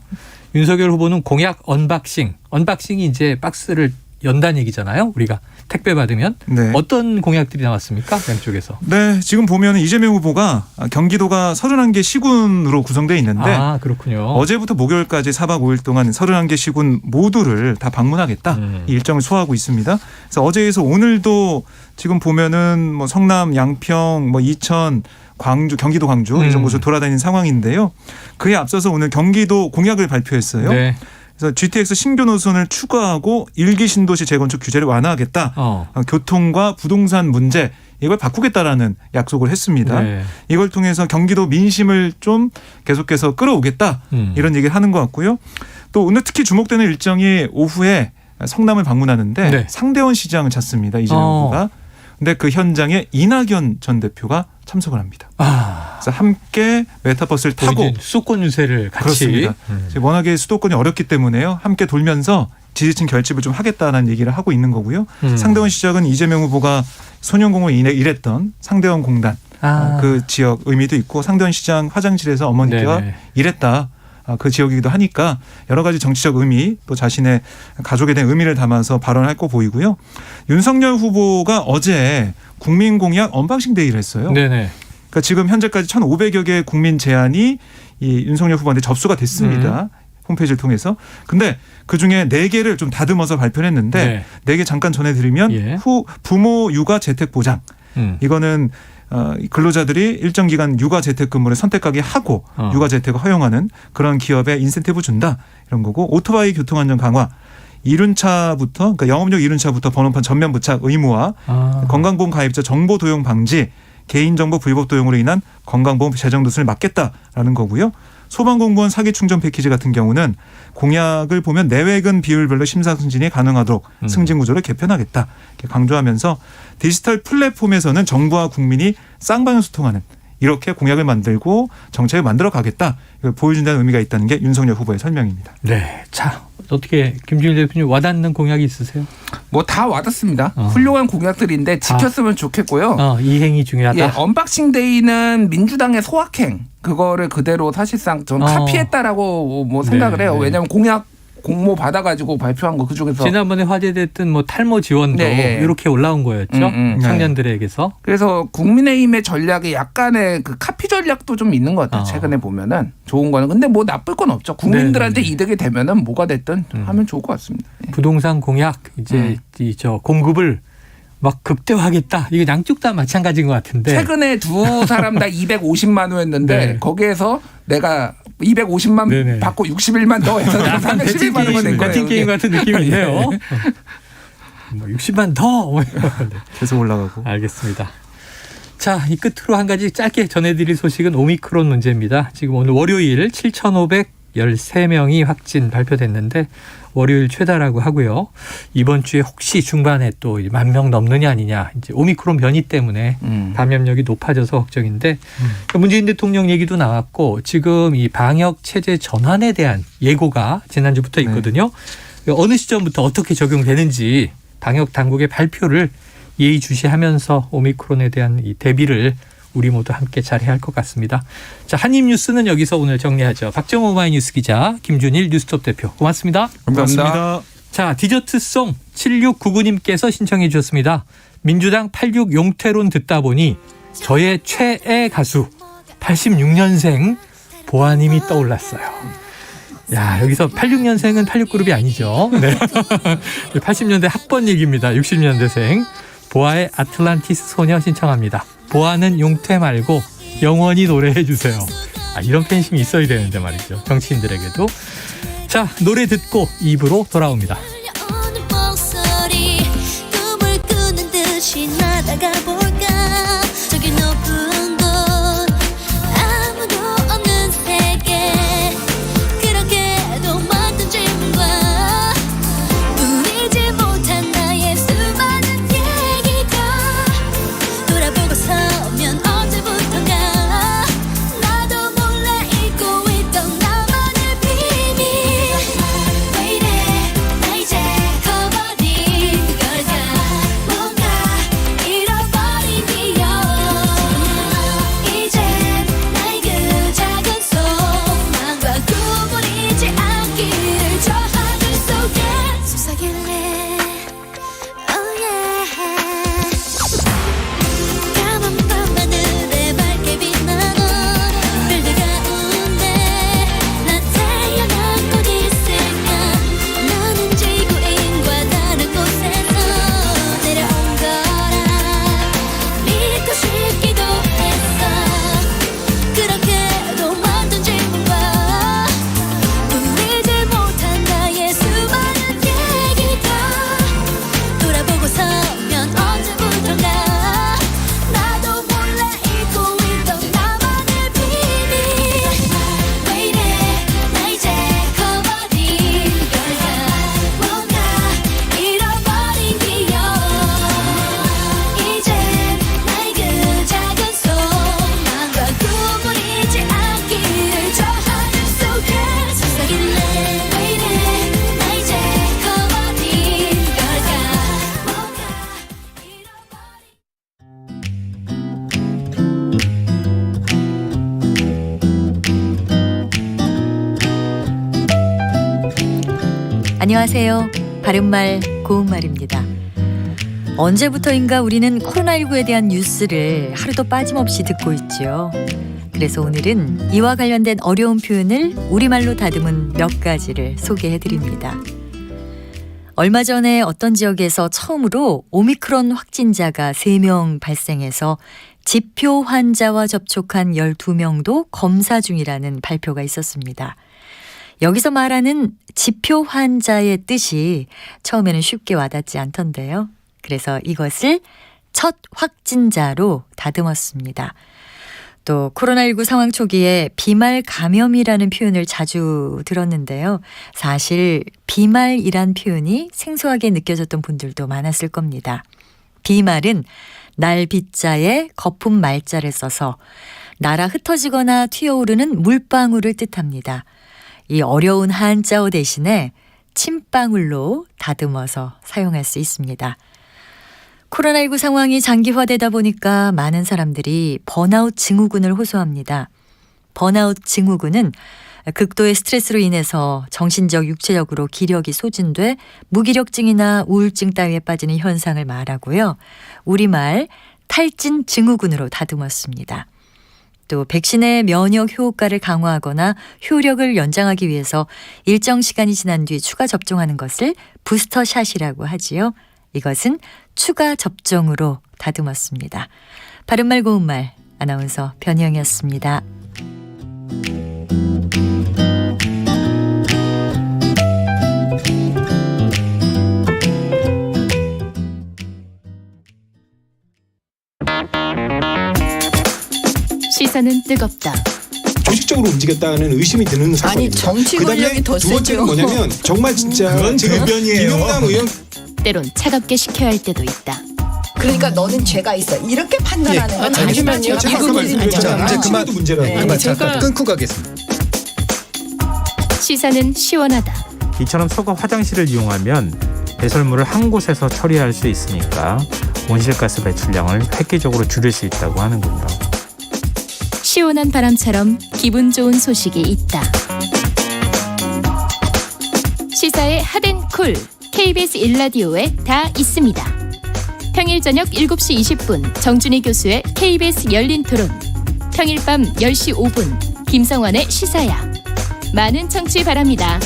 윤석열 후보는 공약 언박싱. 언박싱이 이제 박스를 연단 얘기잖아요. 우리가 택배 받으면. 네. 어떤 공약들이 나왔습니까? 양쪽에서. 네, 지금 보면 이재명 후보가 경기도가 31개 시군으로 구성되어 있는데 그렇군요. 어제부터 목요일까지 4박 5일 동안 31개 시군 모두를 다 방문하겠다 이 일정을 소화하고 있습니다. 그래서 어제에서 오늘도 지금 보면은 뭐 성남, 양평, 뭐 이천, 광주, 경기도 광주 이런 곳을 돌아다니는 상황인데요. 그에 앞서서 오늘 경기도 공약을 발표했어요. 네. 그래서 GTX 신규 노선을 추가하고 일기 신도시 재건축 규제를 완화하겠다. 교통과 부동산 문제 이걸 바꾸겠다라는 약속을 했습니다. 네. 이걸 통해서 경기도 민심을 좀 계속해서 끌어오겠다 이런 얘기를 하는 것 같고요. 또 오늘 특히 주목되는 일정이 오후에 성남을 방문하는데 네. 상대원 시장을 찾습니다. 이재명 후보가. 근데 그 현장에 이낙연 전 대표가 참석을 합니다. 그래서 함께 메타버스를 타고 수도권 유세를 같이. 그렇습니다. 워낙에 수도권이 어렵기 때문에요. 함께 돌면서 지지층 결집을 좀 하겠다는 얘기를 하고 있는 거고요. 상대원 시작은 이재명 후보가 소년공을 일했던 상대원 공단 그 지역 의미도 있고 상대원 시장 화장실에서 어머니가 네네. 일했다. 그 지역이기도 하니까 여러 가지 정치적 의미 또 자신의 가족에 대한 의미를 담아서 발언할 거 보이고요. 윤석열 후보가 어제 국민공약 언박싱 데이를 했어요. 네네. 그러니까 지금 현재까지 1,500여 개의 국민 제안이 이 윤석열 후보한테 접수가 됐습니다. 홈페이지를 통해서. 근데 그중에 4개를 좀 다듬어서 발표를 했는데 네. 4개 잠깐 전해드리면 예. 부모 육아 재택 보장. 이거는 근로자들이 일정 기간 육아 재택근무를 선택하게 하고 육아 재택을 허용하는 그런 기업에 인센티브 준다 이런 거고 오토바이 교통안전 강화 이륜차부터 그러니까 영업용 이륜차부터 번호판 전면 부착 의무화 건강보험 가입자 정보 도용 방지 개인정보 불법 도용으로 인한 건강보험 재정 누수를 막겠다라는 거고요. 소방공무원 사기 충전 패키지 같은 경우는 공약을 보면 내외근 비율별로 심사 승진이 가능하도록 승진 구조를 개편하겠다 이렇게 강조하면서 디지털 플랫폼에서는 정부와 국민이 쌍방향 소통하는 이렇게 공약을 만들고 정책을 만들어 가겠다 이걸 보여준다는 의미가 있다는 게 윤석열 후보의 설명입니다. 네. 자, 어떻게 김준일 대표님 와닿는 공약이 있으세요? 뭐 다 와닿습니다. 훌륭한 공약들인데 지켰으면 좋겠고요. 이행이 중요하다. 예, 언박싱 데이는 민주당의 소확행 그거를 그대로 사실상 전 카피했다라고 뭐 생각을 해요. 왜냐하면 공약 공모 받아가지고 발표한 거 그중에서 지난번에 화제됐던 뭐 탈모 지원도 이렇게 올라온 거였죠. 청년들에게서. 그래서 국민의힘의 전략에 약간의 그 카피 전략도 좀 있는 것 같아요. 최근에 보면은 좋은 거는 근데 뭐 나쁠 건 없죠. 국민들한테 이득이 되면은 뭐가 됐든 하면 좋을 것 같습니다. 부동산 공약 이제 저 공급을 막 극대화하겠다. 이게 양쪽 다 마찬가지인 것 같은데. 최근에 두 사람 다 250만 호였는데 네. 거기에서 내가 250만 네네. 받고 61만 더 해서 311만 원 낸 거예요. 같은 게임 같은 느낌이 있네요. 뭐 60만 더. 계속 올라가고. 알겠습니다. 자, 이 끝으로 한 가지 짧게 전해드릴 소식은 오미크론 문제입니다. 지금 오늘 월요일 7,513명이 확진 발표됐는데 월요일 최다라고 하고요. 이번 주에 혹시 중반에 또 10,000명 넘느냐 아니냐 이제 오미크론 변이 때문에 감염력이 높아져서 걱정인데 문재인 대통령 얘기도 나왔고 지금 이 방역 체제 전환에 대한 예고가 지난주부터 있거든요. 어느 시점부터 어떻게 적용되는지 방역 당국의 발표를 예의주시하면서 오미크론에 대한 이 대비를 우리 모두 함께 잘해야 할 것 같습니다. 자, 한입뉴스는 여기서 오늘 정리하죠. 박정호 오마이뉴스 기자, 김준일 뉴스톱 대표 고맙습니다. 감사합니다. 자, 디저트송 7699님께서 신청해 주셨습니다. 민주당 86 용태론 듣다 보니 저의 최애 가수 86년생 보아님이 떠올랐어요. 야, 여기서 86년생은 86그룹이 아니죠. 네. 80년대 학번 얘기입니다. 60년대생. 보아의 아틀란티스 소녀 신청합니다. 보아는 용태 말고 영원히 노래해 주세요. 이런 팬심이 있어야 되는데 말이죠. 정치인들에게도. 자, 노래 듣고 2부로 돌아옵니다. 이제 안녕하세요. 바른말 고운말입니다. 언제부터인가 우리는 코로나19에 대한 뉴스를 하루도 빠짐없이 듣고 있죠. 그래서 오늘은 이와 관련된 어려운 표현을 우리말로 다듬은 몇 가지를 소개해드립니다. 얼마 전에 어떤 지역에서 처음으로 오미크론 확진자가 3명 발생해서 지표 환자와 접촉한 12명도 검사 중이라는 발표가 있었습니다. 여기서 말하는 지표 환자의 뜻이 처음에는 쉽게 와닿지 않던데요. 그래서 이것을 첫 확진자로 다듬었습니다. 또 코로나19 상황 초기에 비말 감염이라는 표현을 자주 들었는데요. 사실 비말이란 표현이 생소하게 느껴졌던 분들도 많았을 겁니다. 비말은 날 비자에 거품 말자를 써서 날아 흩어지거나 튀어오르는 물방울을 뜻합니다. 이 어려운 한자어 대신에 침방울로 다듬어서 사용할 수 있습니다. 코로나19 상황이 장기화되다 보니까 많은 사람들이 번아웃 증후군을 호소합니다. 번아웃 증후군은 극도의 스트레스로 인해서 정신적, 육체적으로 기력이 소진돼 무기력증이나 우울증 따위에 빠지는 현상을 말하고요. 우리말 탈진 증후군으로 다듬었습니다. 또 백신의 면역 효과를 강화하거나 효력을 연장하기 위해서 일정 시간이 지난 뒤 추가 접종하는 것을 부스터샷이라고 하지요. 이것은 추가 접종으로 다듬었습니다. 바른말 고운말 아나운서 변희영이었습니다. 시선은 뜨겁다. 조직적으로 움직였다는 의심이 드는 사건입니다. 아니 정치 권력이 더 두 번째는 세죠. 뭐냐면 정말 진짜 지금 김영남 의원 때론 차갑게 식혀야 할 때도 있다. 그러니까 너는 죄가 있어. 이렇게 판단하는 건 잠시만요. 제가 아까 말씀드렸잖아요. 이제 그만 문제라고. 그만 제가 끊고 가겠습니다. 시선은 시원하다. 이처럼 소가 화장실을 이용하면 배설물을 한 곳에서 처리할 수 있으니까 온실가스 배출량을 획기적으로 줄일 수 있다고 하는군요. 시원한 바람처럼 기분 좋은 소식이 있다. 시사의 핫앤쿨 KBS 1라디오에 다 있습니다. 평일 저녁 7시 20분 정준희 교수의 KBS 열린 토론, 평일 밤 10시 5분 김성환의 시사야. 많은 청취 바랍니다.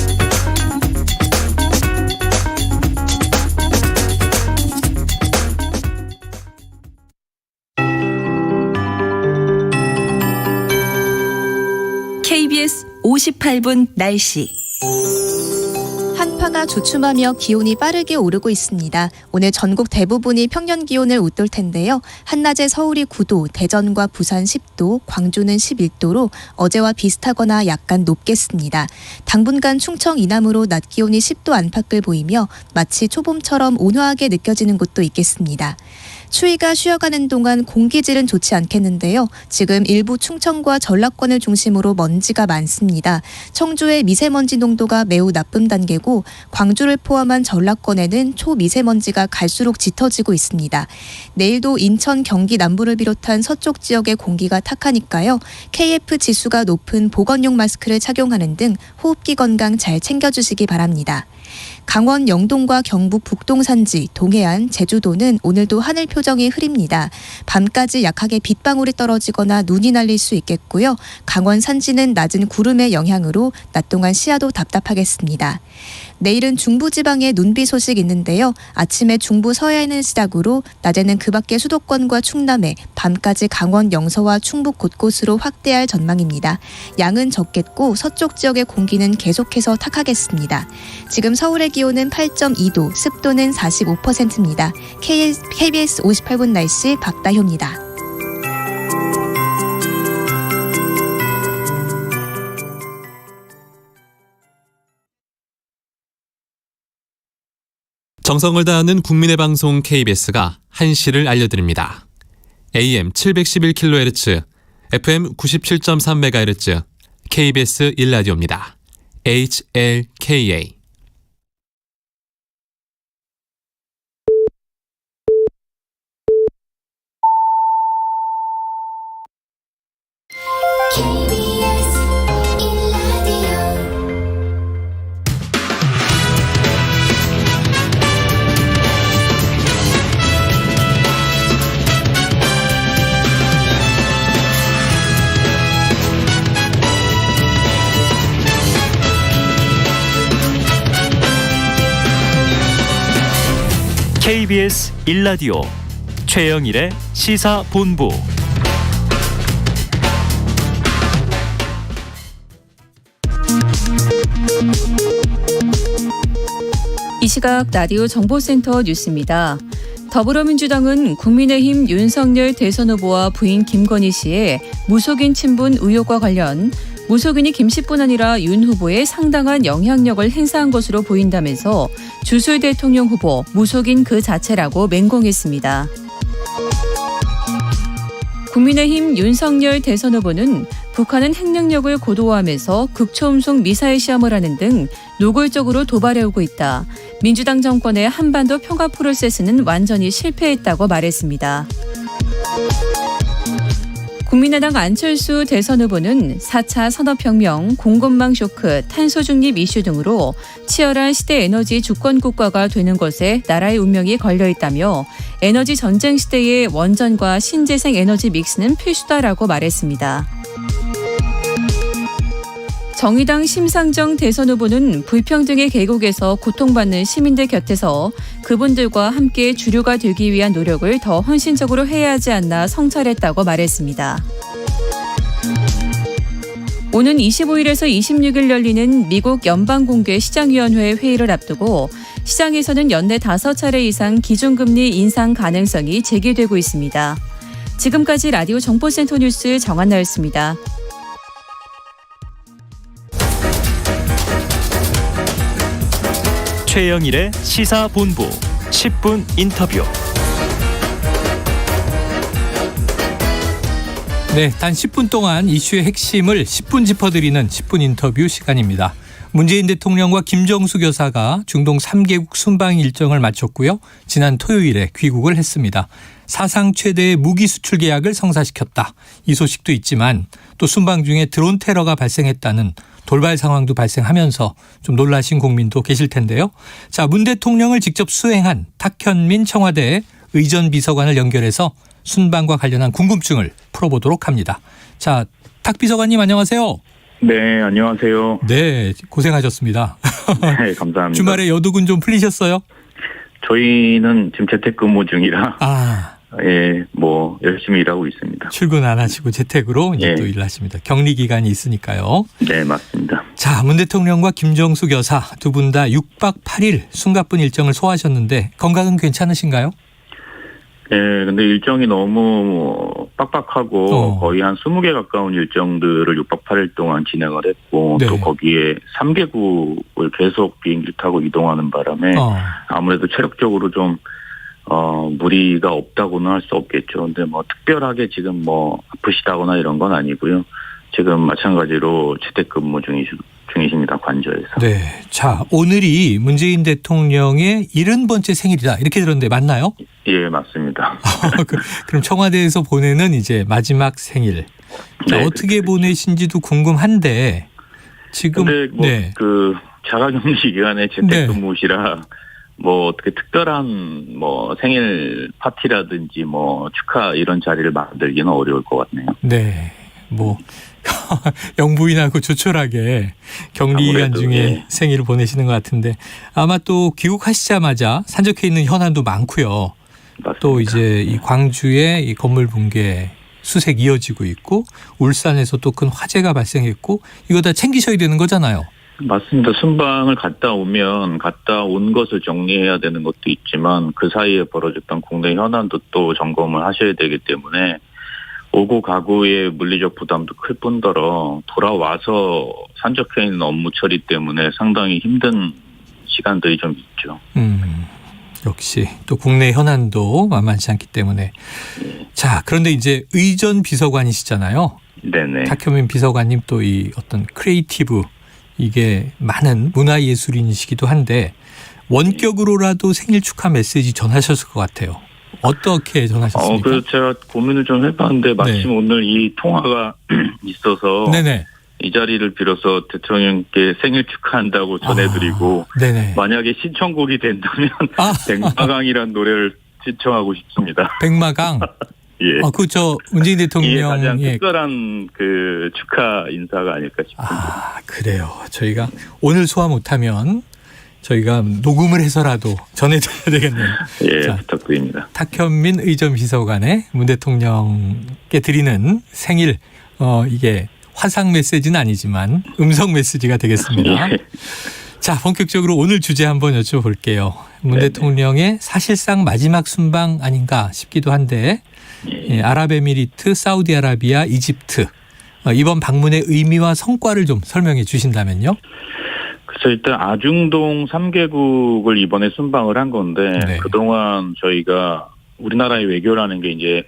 KBS 58분 날씨. 한파가 주춤하며 기온이 빠르게 오르고 있습니다. 오늘 전국 대부분이 평년 기온을 웃돌 텐데요. 한낮에 서울이 9도, 대전과 부산 10도, 광주는 11도로 어제와 비슷하거나 약간 높겠습니다. 당분간 충청 이남으로 낮 기온이 10도 안팎을 보이며 마치 초봄처럼 온화하게 느껴지는 곳도 있겠습니다. 추위가 쉬어가는 동안 공기질은 좋지 않겠는데요. 지금 일부 충청과 전라권을 중심으로 먼지가 많습니다. 청주의 미세먼지 농도가 매우 나쁨 단계고 광주를 포함한 전라권에는 초미세먼지가 갈수록 짙어지고 있습니다. 내일도 인천, 경기 남부를 비롯한 서쪽 지역의 공기가 탁하니까요. KF 지수가 높은 보건용 마스크를 착용하는 등 호흡기 건강 잘 챙겨주시기 바랍니다. 강원 영동과 경북 북동 산지, 동해안, 제주도는 오늘도 하늘 표정이 흐립니다. 밤까지 약하게 빗방울이 떨어지거나 눈이 날릴 수 있겠고요. 강원 산지는 낮은 구름의 영향으로 낮 동안 시야도 답답하겠습니다. 내일은 중부지방에 눈비 소식 있는데요. 아침에 중부 서해안을 시작으로 낮에는 그 밖의 수도권과 충남에, 밤까지 강원 영서와 충북 곳곳으로 확대할 전망입니다. 양은 적겠고 서쪽 지역의 공기는 계속해서 탁하겠습니다. 지금 서울의 기온은 8.2도, 습도는 45%입니다. KBS 58분 날씨 박다효입니다. 정성을 다하는 국민의 방송 KBS가 한시를 알려드립니다. AM 711kHz, FM 97.3MHz, KBS 1라디오입니다. HLKA. KBS 1라디오 최영일의 시사본부. 이 시각 라디오 정보센터 뉴스입니다. 더불어민주당은 국민의힘 윤석열 대선 후보와 부인 김건희 씨의 무속인 친분 의혹과 관련 무속인이 김 씨뿐 아니라 윤 후보에 상당한 영향력을 행사한 것으로 보인다면서 주술 대통령 후보 무속인 그 자체라고 맹공했습니다. 국민의힘 윤석열 대선 후보는 북한은 핵능력을 고도화하면서 극초음속 미사일 시험을 하는 등 노골적으로 도발해오고 있다. 민주당 정권의 한반도 평화 프로세스는 완전히 실패했다고 말했습니다. 국민의당 안철수 대선 후보는 4차 산업혁명, 공급망 쇼크, 탄소 중립 이슈 등으로 치열한 시대 에너지 주권 국가가 되는 것에 나라의 운명이 걸려있다며 에너지 전쟁 시대의 원전과 신재생 에너지 믹스는 필수다라고 말했습니다. 정의당 심상정 대선 후보는 불평등의 계곡에서 고통받는 시민들 곁에서 그분들과 함께 주류가 되기 위한 노력을 더 헌신적으로 해야 하지 않나 성찰했다고 말했습니다. 오는 25일에서 26일 열리는 미국 연방공개시장위원회 회의를 앞두고 시장에서는 연내 5차례 이상 기준금리 인상 가능성이 제기되고 있습니다. 지금까지 라디오 정보센터 뉴스 정한나였습니다. 최영일의 시사본부 10분 인터뷰. 네, 단 10분 동안 이슈의 핵심을 10분 짚어드리는 10분 인터뷰 시간입니다. 문재인 대통령과 김정숙 여사가 중동 3개국 순방 일정을 마쳤고요. 지난 토요일에 귀국을 했습니다. 사상 최대의 무기 수출 계약을 성사시켰다. 이 소식도 있지만 또 순방 중에 드론 테러가 발생했다는 돌발 상황도 발생하면서 좀 놀라신 국민도 계실 텐데요. 자, 문 대통령을 직접 수행한 탁현민 청와대 의전 비서관을 연결해서 순방과 관련한 궁금증을 풀어보도록 합니다. 자, 탁 비서관님 안녕하세요. 네, 안녕하세요. 네, 고생하셨습니다. 네, 감사합니다. 주말에 여독은 좀 풀리셨어요? 저희는 지금 재택근무 중이라 예, 뭐 열심히 일하고 있습니다. 출근 안 하시고 재택으로 이제 예. 또 일하십니다. 격리 기간이 있으니까요. 네, 맞습니다. 자, 문 대통령과 김정숙 여사 두 분 다 6박 8일 숨가쁜 일정을 소화하셨는데 건강은 괜찮으신가요? 예, 근데 일정이 너무 빡빡하고 거의 한 20개 가까운 일정들을 6박 8일 동안 진행을 했고 네. 또 거기에 3개국을 계속 비행기를 타고 이동하는 바람에 아무래도 체력적으로 좀 무리가 없다고는 할 수 없겠죠. 근데 뭐 특별하게 지금 뭐 아프시다거나 이런 건 아니고요. 지금 마찬가지로 재택근무 중이십니다. 관저에서. 네. 자, 오늘이 문재인 대통령의 70번째 생일이다. 이렇게 들었는데 맞나요? 예, 맞습니다. 그럼 청와대에서 보내는 이제 마지막 생일. 자, 네, 어떻게 보내신지도 궁금한데 지금 근데 뭐 그 자가격리 기간에 재택근무시라 뭐 어떻게 특별한 뭐 생일 파티라든지 뭐 축하 이런 자리를 만들기는 어려울 것 같네요. 네. 뭐 영부인하고 조촐하게 격리 기간 중에 예. 생일을 보내시는 것 같은데 아마 또 귀국하시자마자 산적해 있는 현안도 많고요. 맞습니다. 또 이제 이 광주의 이 건물 붕괴 수색 이어지고 있고 울산에서 또 큰 화재가 발생했고 이거 다 챙기셔야 되는 거잖아요. 맞습니다. 순방을 갔다 온 것을 정리해야 되는 것도 있지만 그 사이에 벌어졌던 국내 현안도 또 점검을 하셔야 되기 때문에 오고 가고의 물리적 부담도 클 뿐더러 돌아와서 산적해 있는 업무 처리 때문에 상당히 힘든 시간들이 좀 있죠. 역시 또 국내 현안도 만만치 않기 때문에. 자, 그런데 이제 의전 비서관이시잖아요. 네네. 탁현민 비서관님 또 이 어떤 크리에이티브 이게 많은 문화예술인이시기도 한데 원격으로라도 생일 축하 메시지 전하셨을 것 같아요. 어떻게 전하셨습니까? 그래서 제가 고민을 좀 해봤는데 마침 오늘 이 통화가 있어서 네네. 이 자리를 빌어서 대통령께 생일 축하한다고 전해드리고 네네. 만약에 신청곡이 된다면 백마강이라는 노래를 신청하고 싶습니다. 백마강. 예. 그저 문재인 이게 가장 대통령의 특별한 그 축하 인사가 아닐까 싶습니다. 그래요. 저희가 오늘 소화 못하면 저희가 녹음을 해서라도 전해드려야 되겠네요. 예, 자, 부탁드립니다. 탁현민 의전 비서관의 문 대통령께 드리는 생일 이게 화상 메시지는 아니지만 음성 메시지가 되겠습니다. 예. 자, 본격적으로 오늘 주제 한번 여쭤볼게요. 문 대통령의 사실상 마지막 순방 아닌가 싶기도 한데 아랍에미리트, 사우디아라비아, 이집트 이번 방문의 의미와 성과를 좀 설명해 주신다면요. 그래서 일단 아중동 3개국을 이번에 순방을 한 건데 그동안 저희가 우리나라의 외교라는 게 이제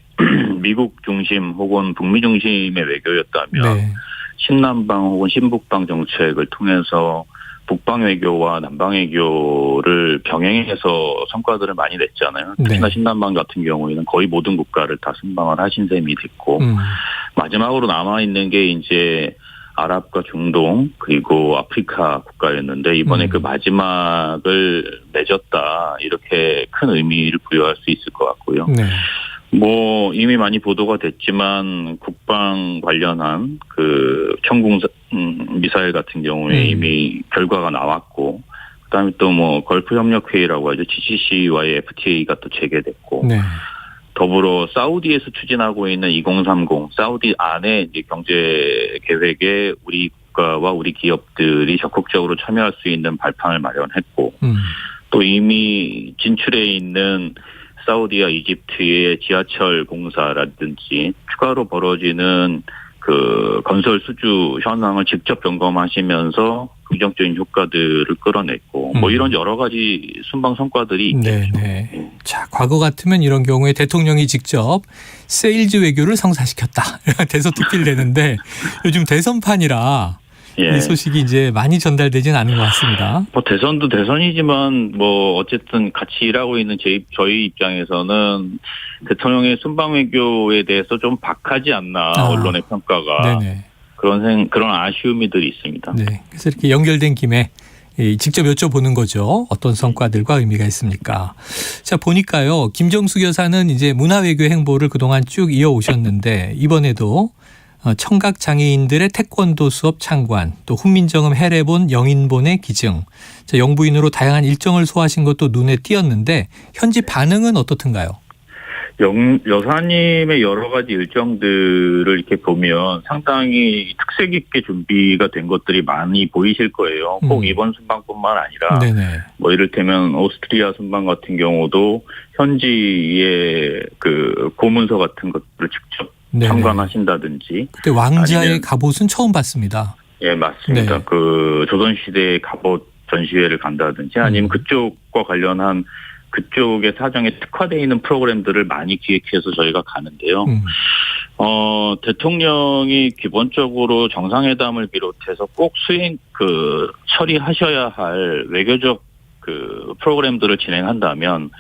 미국 중심 혹은 북미 중심의 외교였다면 신남방 혹은 신북방 정책을 통해서 북방 외교와 남방 외교를 병행해서 성과들을 많이 냈잖아요. 특히나 신남방 같은 경우에는 거의 모든 국가를 다 순방을 하신 셈이 됐고 마지막으로 남아있는 게 이제 아랍과 중동 그리고 아프리카 국가였는데 이번에 그 마지막을 맺었다 이렇게 큰 의미를 부여할 수 있을 것 같고요. 뭐 이미 많이 보도가 됐지만 국방 관련한 그 청궁 미사일 같은 경우에 이미 결과가 나왔고 그다음에 또 뭐 걸프 협력 회의라고 하죠. GCC와의 FTA가 또 재개됐고 더불어 사우디에서 추진하고 있는 2030 사우디 안에 이제 경제 계획에 우리 국가와 우리 기업들이 적극적으로 참여할 수 있는 발판을 마련했고 또 이미 진출해 있는 사우디와 이집트의 지하철 공사라든지 추가로 벌어지는 그 건설 수주 현황을 직접 점검하시면서 긍정적인 효과들을 끌어냈고 뭐 이런 여러 가지 순방 성과들이 있겠죠. 자, 과거 같으면 이런 경우에 대통령이 직접 세일즈 외교를 성사시켰다. 대서특필 되는데 요즘 대선판이라 이 소식이 이제 많이 전달되진 않은 것 같습니다. 뭐 대선도 대선이지만 뭐 어쨌든 같이 일하고 있는 저희 입장에서는 대통령의 순방 외교에 대해서 좀 박하지 않나 언론의 평가가 그런 아쉬움이들이 있습니다. 그래서 이렇게 연결된 김에 직접 여쭤보는 거죠. 어떤 성과들과 의미가 있습니까? 자, 보니까요. 김정숙 여사는 이제 문화외교 행보를 그동안 쭉 이어오셨는데 이번에도 청각 장애인들의 태권도 수업 참관, 또 훈민정음 해례본 영인본의 기증, 자, 영부인으로 다양한 일정을 소화하신 것도 눈에 띄었는데 현지 반응은 어떻든가요? 여사님의 여러 가지 일정들을 이렇게 보면 상당히 특색 있게 준비가 된 것들이 많이 보이실 거예요. 꼭 이번 순방뿐만 아니라 뭐 이를테면 오스트리아 순방 같은 경우도 현지의 그 고문서 같은 것들을 직접 참관하신다든지. 그때 왕자의 갑옷은 처음 봤습니다. 예, 맞습니다. 그 조선시대의 갑옷 전시회를 간다든지 아니면 그쪽과 관련한 그쪽의 사정에 특화되어 있는 프로그램들을 많이 기획해서 저희가 가는데요. 대통령이 기본적으로 정상회담을 비롯해서 꼭 처리하셔야 할 외교적 그 프로그램들을 진행한다면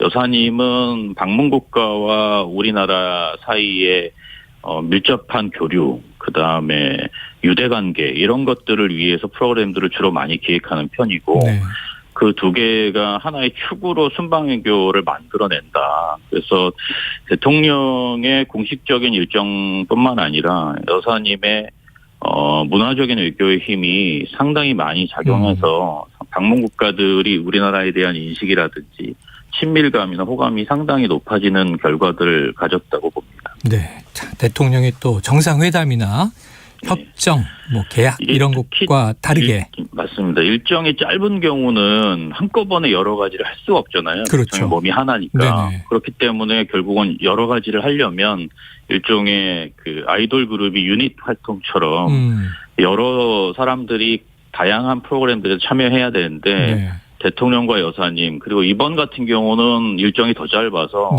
여사님은 방문 국가와 우리나라 사이에 밀접한 교류, 그다음에 유대관계 이런 것들을 위해서 프로그램들을 주로 많이 기획하는 편이고 그 두 개가 하나의 축으로 순방외교를 만들어낸다. 그래서 대통령의 공식적인 일정뿐만 아니라 여사님의 문화적인 외교의 힘이 상당히 많이 작용해서 방문 국가들이 우리나라에 대한 인식이라든지 친밀감이나 호감이 상당히 높아지는 결과들을 가졌다고 봅니다. 자, 대통령의 또 정상회담이나 협정, 뭐 계약 이런 것과 다르게 맞습니다. 일정이 짧은 경우는 한꺼번에 여러 가지를 할 수가 없잖아요. 그렇죠. 몸이 하나니까. 그렇기 때문에 결국은 여러 가지를 하려면 일종의 그 아이돌 그룹이 유닛 활동처럼 여러 사람들이 다양한 프로그램들에 참여해야 되는데 대통령과 여사님 그리고 이번 같은 경우는 일정이 더 짧아서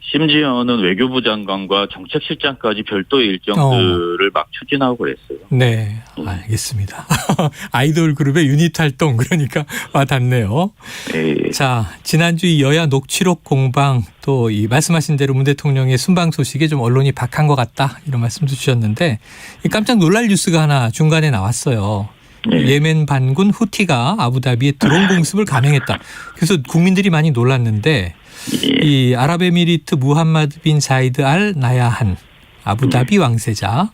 심지어는 외교부 장관과 정책실장까지 별도의 일정들을 막 추진하고 그랬어요. 알겠습니다. 아이돌 그룹의 유닛 활동 그러니까 와닿네요. 자, 지난주 이 여야 녹취록 공방 또 이 말씀하신 대로 문 대통령의 순방 소식에 좀 언론이 박한 것 같다 이런 말씀도 주셨는데 깜짝 놀랄 뉴스가 하나 중간에 나왔어요. 예멘 반군 후티가 아부다비에 드론 공습을 감행했다. 그래서 국민들이 많이 놀랐는데 이 아랍에미리트 무함마드 빈 자이드 알 나야한 아부다비 왕세자.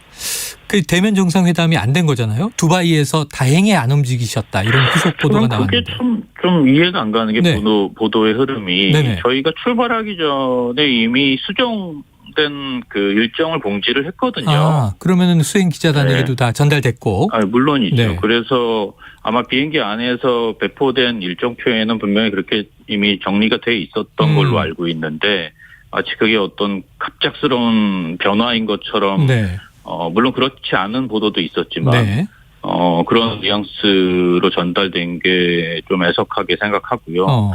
그 대면 정상회담이 안 된 거잖아요. 두바이에서 다행히 안 움직이셨다. 이런 후속 보도가 나왔는데. 그게 좀 이해가 안 가는 게 네. 보도의 흐름이 네네. 저희가 출발하기 전에 이미 수정된 그 일정을 공지를 했거든요. 아, 그러면은 수행 기자단에게도 네. 다 전달됐고. 아, 물론이죠. 네. 그래서 아마 비행기 안에서 배포된 일정표에는 분명히 그렇게 이미 정리가 돼 있었던 걸로 알고 있는데 마치 그게 어떤 갑작스러운 변화인 것처럼 네. 물론 그렇지 않은 보도도 있었지만 네. 그런 뉘앙스로 전달된 게 좀 애석하게 생각하고요.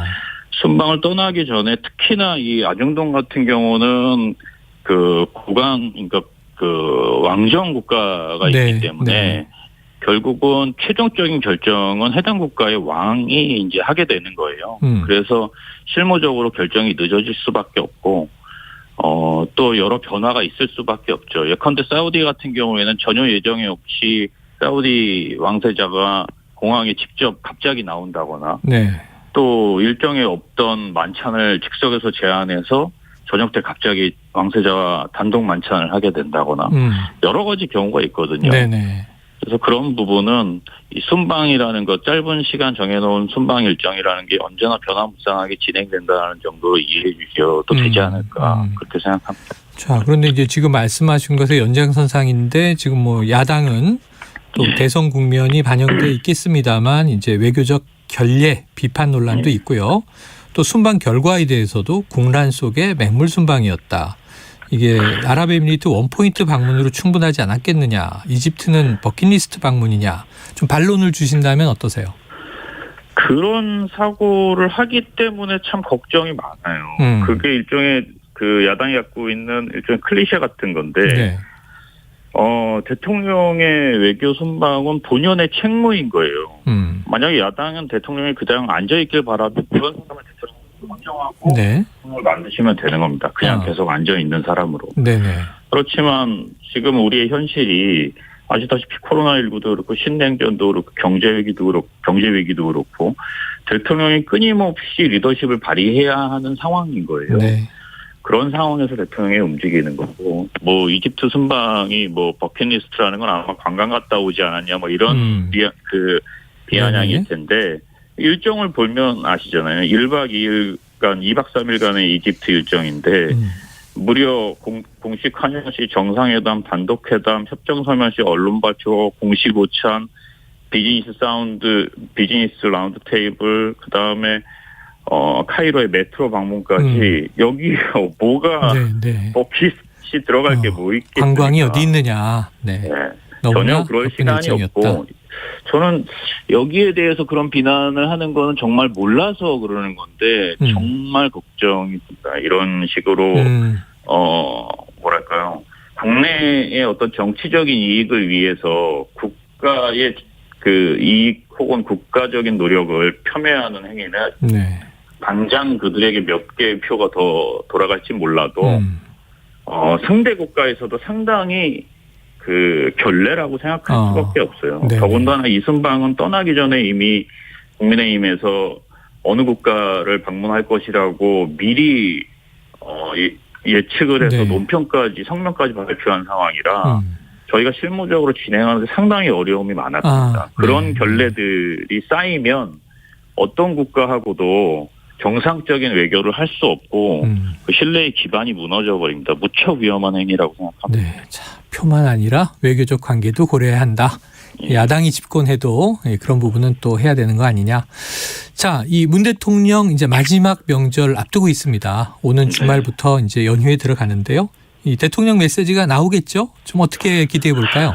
순방을 떠나기 전에 특히나 이 아중동 같은 경우는 그 그러니까 그 왕정 국가가 네. 있기 때문에 네. 결국은 최종적인 결정은 해당 국가의 왕이 이제 하게 되는 거예요. 그래서 실무적으로 결정이 늦어질 수밖에 없고 또 여러 변화가 있을 수밖에 없죠. 예컨대 사우디 같은 경우에는 전혀 예정이 없이 사우디 왕세자가 공항에 직접 갑자기 나온다거나 네. 또 일정에 없던 만찬을 즉석에서 제안해서 저녁 때 갑자기 왕세자가 단독 만찬을 하게 된다거나 여러 가지 경우가 있거든요. 네네. 그래서 그런 부분은 이 순방이라는 것, 짧은 시간 정해놓은 순방 일정이라는 게 언제나 변화무쌍하게 진행된다는 정도로 이해해 주셔도 되지 않을까 그렇게 생각합니다. 자, 그런데 이제 지금 말씀하신 것의 연장선상인데 지금 뭐 야당은 또 대선 국면이 반영돼 있겠습니다만 이제 외교적 결례 비판 논란도 있고요. 또 순방 결과에 대해서도 공란 속의 맹물 순방이었다. 이게 아랍에미리트 원포인트 방문으로 충분하지 않았겠느냐. 이집트는 버킷리스트 방문이냐. 좀 반론을 주신다면 어떠세요? 그런 사고를 하기 때문에 참 걱정이 많아요. 그게 일종의 그 야당이 갖고 있는 일종의 클리셰 같은 건데 네. 대통령의 외교 순방은 본연의 책무인 거예요. 만약에 야당은 대통령이 그냥 앉아있길 바라면 그런 사람을 대통령 선정하고 네. 만드시면 되는 겁니다. 그냥 계속 앉아있는 사람으로. 네네. 그렇지만 지금 우리의 현실이 아시다시피 코로나19도 그렇고 신냉전도 그렇고 경제위기도 그렇고 대통령이 끊임없이 리더십을 발휘해야 하는 상황인 거예요. 네. 그런 상황에서 대통령이 움직이는 거고 뭐 이집트 순방이 뭐 버킷리스트라는 건 아마 관광 갔다 오지 않았냐 뭐 이런 비아냥일 텐데 일정을 보면 아시잖아요. 1박 2일간 2박 3일간의 이집트 일정인데 무려 공식 환영 시 정상회담, 단독회담, 협정서면 시 언론 발표, 공식 오찬, 비즈니스 라운드 테이블, 그 다음에 카이로의 메트로 방문까지 여기 뭐가 버킷이 들어갈 게 뭐 있겠습니까? 관광이 어디 있느냐. 네. 전혀 그럴 시간이 없고 저는 여기에 대해서 그런 비난을 하는 거는 정말 몰라서 그러는 건데 정말 걱정입니다. 이런 식으로 뭐랄까요? 국내의 어떤 정치적인 이익을 위해서 국가의 그 이익 혹은 국가적인 노력을 폄훼하는 행위는 당장 그들에게 몇 개의 표가 더 돌아갈지 몰라도 상대 국가에서도 상당히 그 결례라고 생각할 수밖에 없어요. 네네. 더군다나 이 순방은 떠나기 전에 이미 국민의힘에서 어느 국가를 방문할 것이라고 미리 예측을 해서 논평까지 성명까지 발표한 상황이라 저희가 실무적으로 진행하는데 상당히 어려움이 많았습니다. 그런 결례들이 쌓이면 어떤 국가하고도 정상적인 외교를 할 수 없고 그 신뢰의 기반이 무너져 버립니다. 무척 위험한 행위라고 생각합니다. 네, 자, 표만 아니라 외교적 관계도 고려해야 한다. 야당이 집권해도 그런 부분은 또 해야 되는 거 아니냐. 자, 이 문 대통령 이제 마지막 명절 앞두고 있습니다. 오는 주말부터 이제 연휴에 들어가는데요. 이 대통령 메시지가 나오겠죠? 좀 어떻게 기대해 볼까요?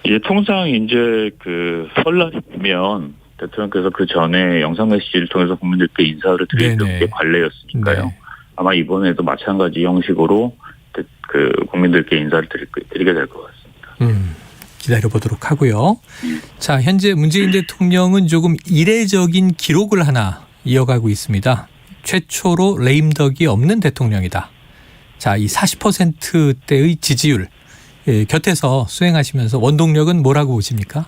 예, 통상 이제 그 설날이 되면 대통령께서 그 전에 영상 메시지를 통해서 국민들께 인사를 드리는 게 관례였으니까요. 네. 아마 이번에도 마찬가지 형식으로 그 국민들께 인사를 드리게 될 것 같습니다. 기다려보도록 하고요. 자, 현재 문재인 대통령은 조금 이례적인 기록을 하나 이어가고 있습니다. 최초로 레임덕이 없는 대통령이다. 자, 이 40%대의 지지율 곁에서 수행하시면서 원동력은 뭐라고 보십니까?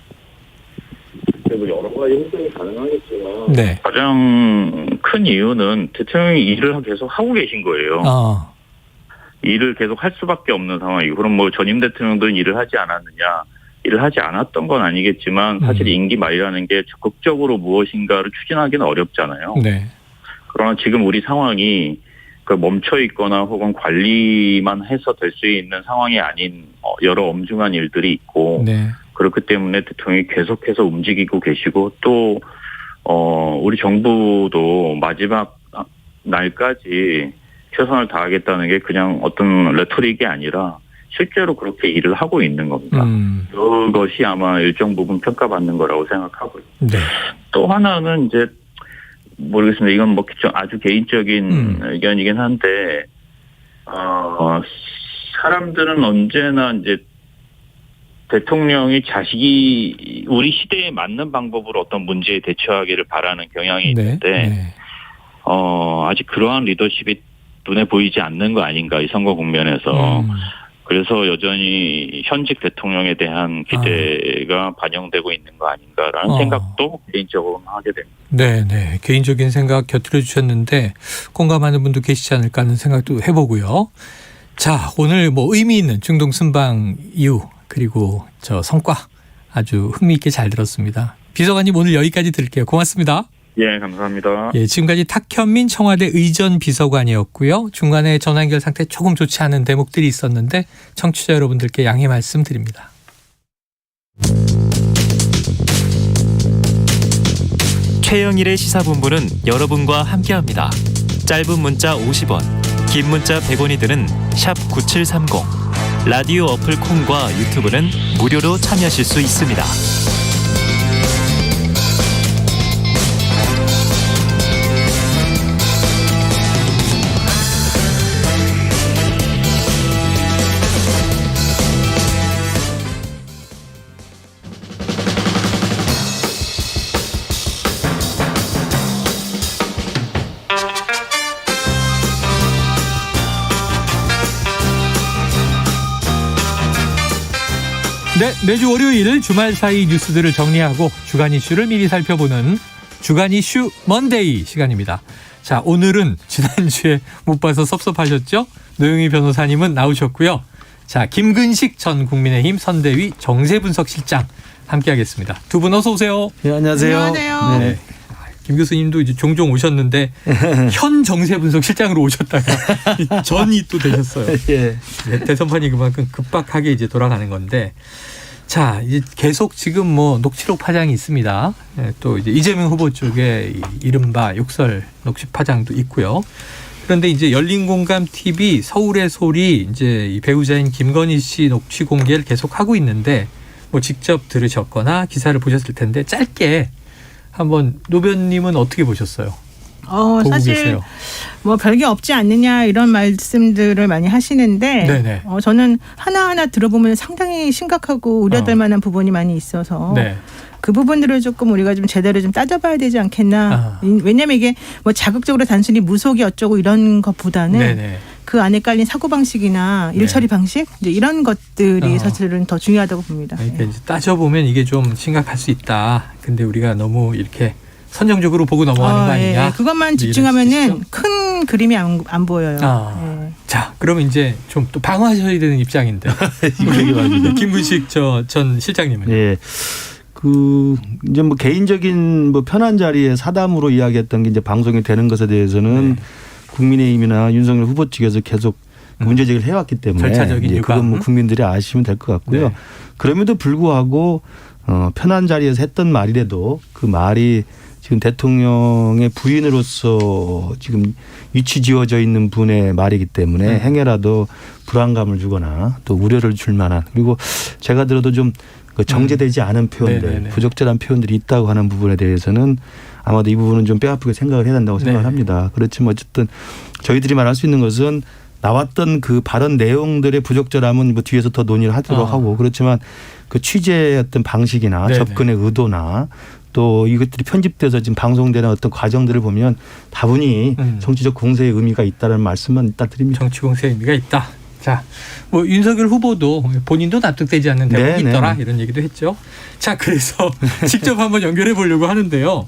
여러 가지 해석이 가능하겠지만 가장 큰 이유는 대통령이 일을 계속 하고 계신 거예요. 일을 계속 할 수밖에 없는 상황이고 그럼 뭐 전임 대통령들은 일을 하지 않았느냐? 일을 하지 않았던 건 아니겠지만 사실 임기 말이라는 게 적극적으로 무엇인가를 추진하기는 어렵잖아요. 네. 그러나 지금 우리 상황이 멈춰 있거나 혹은 관리만 해서 될 수 있는 상황이 아닌 여러 엄중한 일들이 있고 네. 그렇기 때문에 대통령이 계속해서 움직이고 계시고 또 우리 정부도 마지막 날까지 최선을 다하겠다는 게 그냥 어떤 레토릭이 아니라 실제로 그렇게 일을 하고 있는 겁니다. 그것이 아마 일정 부분 평가받는 거라고 생각하고요. 네. 또 하나는 이제 모르겠습니다. 이건 뭐 아주 개인적인 의견이긴 한데 사람들은 언제나 이제 대통령이 자식이 우리 시대에 맞는 방법으로 어떤 문제에 대처하기를 바라는 경향이 있는데 아직 그러한 리더십이 눈에 보이지 않는 거 아닌가 이 선거 국면에서 그래서 여전히 현직 대통령에 대한 기대가 반영되고 있는 거 아닌가라는 생각도 개인적으로 하게 됩니다. 네. 개인적인 생각 곁들여 주셨는데 공감하는 분도 계시지 않을까 하는 생각도 해보고요. 자, 오늘 뭐 의미 있는 중동 순방 이후 그리고 저 성과 아주 흥미있게 잘 들었습니다. 비서관님 오늘 여기까지 들을게요. 고맙습니다. 예, 감사합니다. 예, 지금까지 탁현민 청와대 의전 비서관이었고요. 중간에 전화 연결 상태 조금 좋지 않은 대목들이 있었는데 청취자 여러분들께 양해 말씀드립니다. 최영일의 시사본부는 여러분과 함께합니다. 짧은 문자 50원, 긴 문자 100원이 드는 샵 9730. 라디오 어플 콩과 유튜브는 무료로 참여하실 수 있습니다. 네, 매주 월요일 주말 사이 뉴스들을 정리하고 주간 이슈를 미리 살펴보는 주간 이슈 먼데이 시간입니다. 자, 오늘은 지난주에 못 봐서 섭섭하셨죠? 노영희 변호사님은 나오셨고요. 자, 김근식 전 국민의힘 선대위 정세분석실장 함께하겠습니다. 두 분 어서 오세요. 네, 안녕하세요. 안녕하세요. 네. 김 교수님도 이제 종종 오셨는데 현 정세분석실장으로 오셨다가 전이 또 되셨어요. 예. 네, 대선판이 그만큼 급박하게 이제 돌아가는 건데, 자 이제 계속 지금 뭐 녹취록 파장이 있습니다. 네, 또 이제 이재명 후보 쪽에 이른바 욕설 녹취 파장도 있고요. 그런데 이제 열린공감 TV 서울의 소리 이제 이 배우자인 김건희 씨 녹취 공개를 계속 하고 있는데 뭐 직접 들으셨거나 기사를 보셨을 텐데 짧게. 한번 노변님은 어떻게 보셨어요? 사실 계세요. 뭐 별게 없지 않느냐 이런 말씀들을 많이 하시는데 네네. 저는 하나하나 들어보면 상당히 심각하고 우려될 만한 부분이 많이 있어서 네. 그 부분들을 조금 우리가 좀 제대로 좀 따져봐야 되지 않겠나. 왜냐하면 이게 뭐 자극적으로 단순히 무속이 어쩌고 이런 것보다는 네네. 그 안에 깔린 사고방식이나 일처리 방식 이제 이런 것들이 사실은 더 중요하다고 봅니다. 그러니까 이제 따져보면 이게 좀 심각할 수 있다. 근데 우리가 너무 이렇게 선정적으로 보고 넘어가는 거 아니냐. 그것만 집중하면은 큰 그림이 안 보여요. 자, 그러면 이제 좀 또 방어하셔야 되는 입장인데. 김근식 전 실장님은. 예. 이제 뭐 개인적인 뭐 편한 자리에 사담으로 이야기했던 게 이제 방송이 되는 것에 대해서는 국민의힘이나 윤석열 후보 측에서 계속 문제 제기를 해왔기 때문에 절차적인 이제 그건 뭐 국민들이 아시면 될 것 같고요. 그럼에도 불구하고 편한 자리에서 했던 말이라도 그 말이 지금 대통령의 부인으로서 지금 위치 지어져 있는 분의 말이기 때문에 행여라도 불안감을 주거나 또 우려를 줄 만한 그리고 제가 들어도 좀 정제되지 않은 표현들 부적절한 표현들이 있다고 하는 부분에 대해서는 아마도 이 부분은 좀 뼈아프게 생각을 해야 된다고 생각을 합니다. 그렇지만 어쨌든 저희들이 말할 수 있는 것은 나왔던 그 발언 내용들의 부적절함은 뭐 뒤에서 더 논의를 하도록 하고 그렇지만 그 취재의 어떤 방식이나 접근의 의도나 또 이것들이 편집돼서 지금 방송되는 어떤 과정들을 보면 다분히 정치적 공세의 의미가 있다는 말씀만 일단 드립니다. 정치 공세의 의미가 있다. 자, 뭐 윤석열 후보도 본인도 납득되지 않는 대목이 있더라 이런 얘기도 했죠. 자, 그래서 직접 한번 연결해 보려고 하는데요.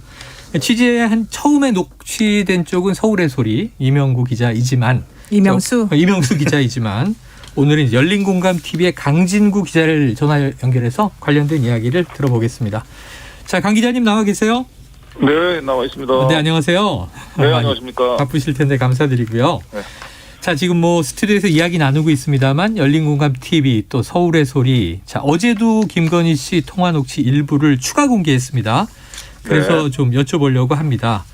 취재한 처음에 녹취된 쪽은 서울의 소리 이명구 기자이지만 이명수 기자이지만 오늘은 열린공감TV의 강진구 기자를 전화 연결해서 관련된 이야기를 들어보겠습니다. 자, 강 기자님 나와 계세요? 네, 나와 있습니다. 네, 안녕하세요. 네, 안녕하십니까. 바쁘실 텐데 감사드리고요. 네. 자, 지금 뭐 스튜디오에서 이야기 나누고 있습니다만 열린공감TV 또 서울의 소리. 자, 어제도 김건희 씨 통화 녹취 일부를 추가 공개했습니다. 그래서 네. 좀 여쭤보려고 합니다.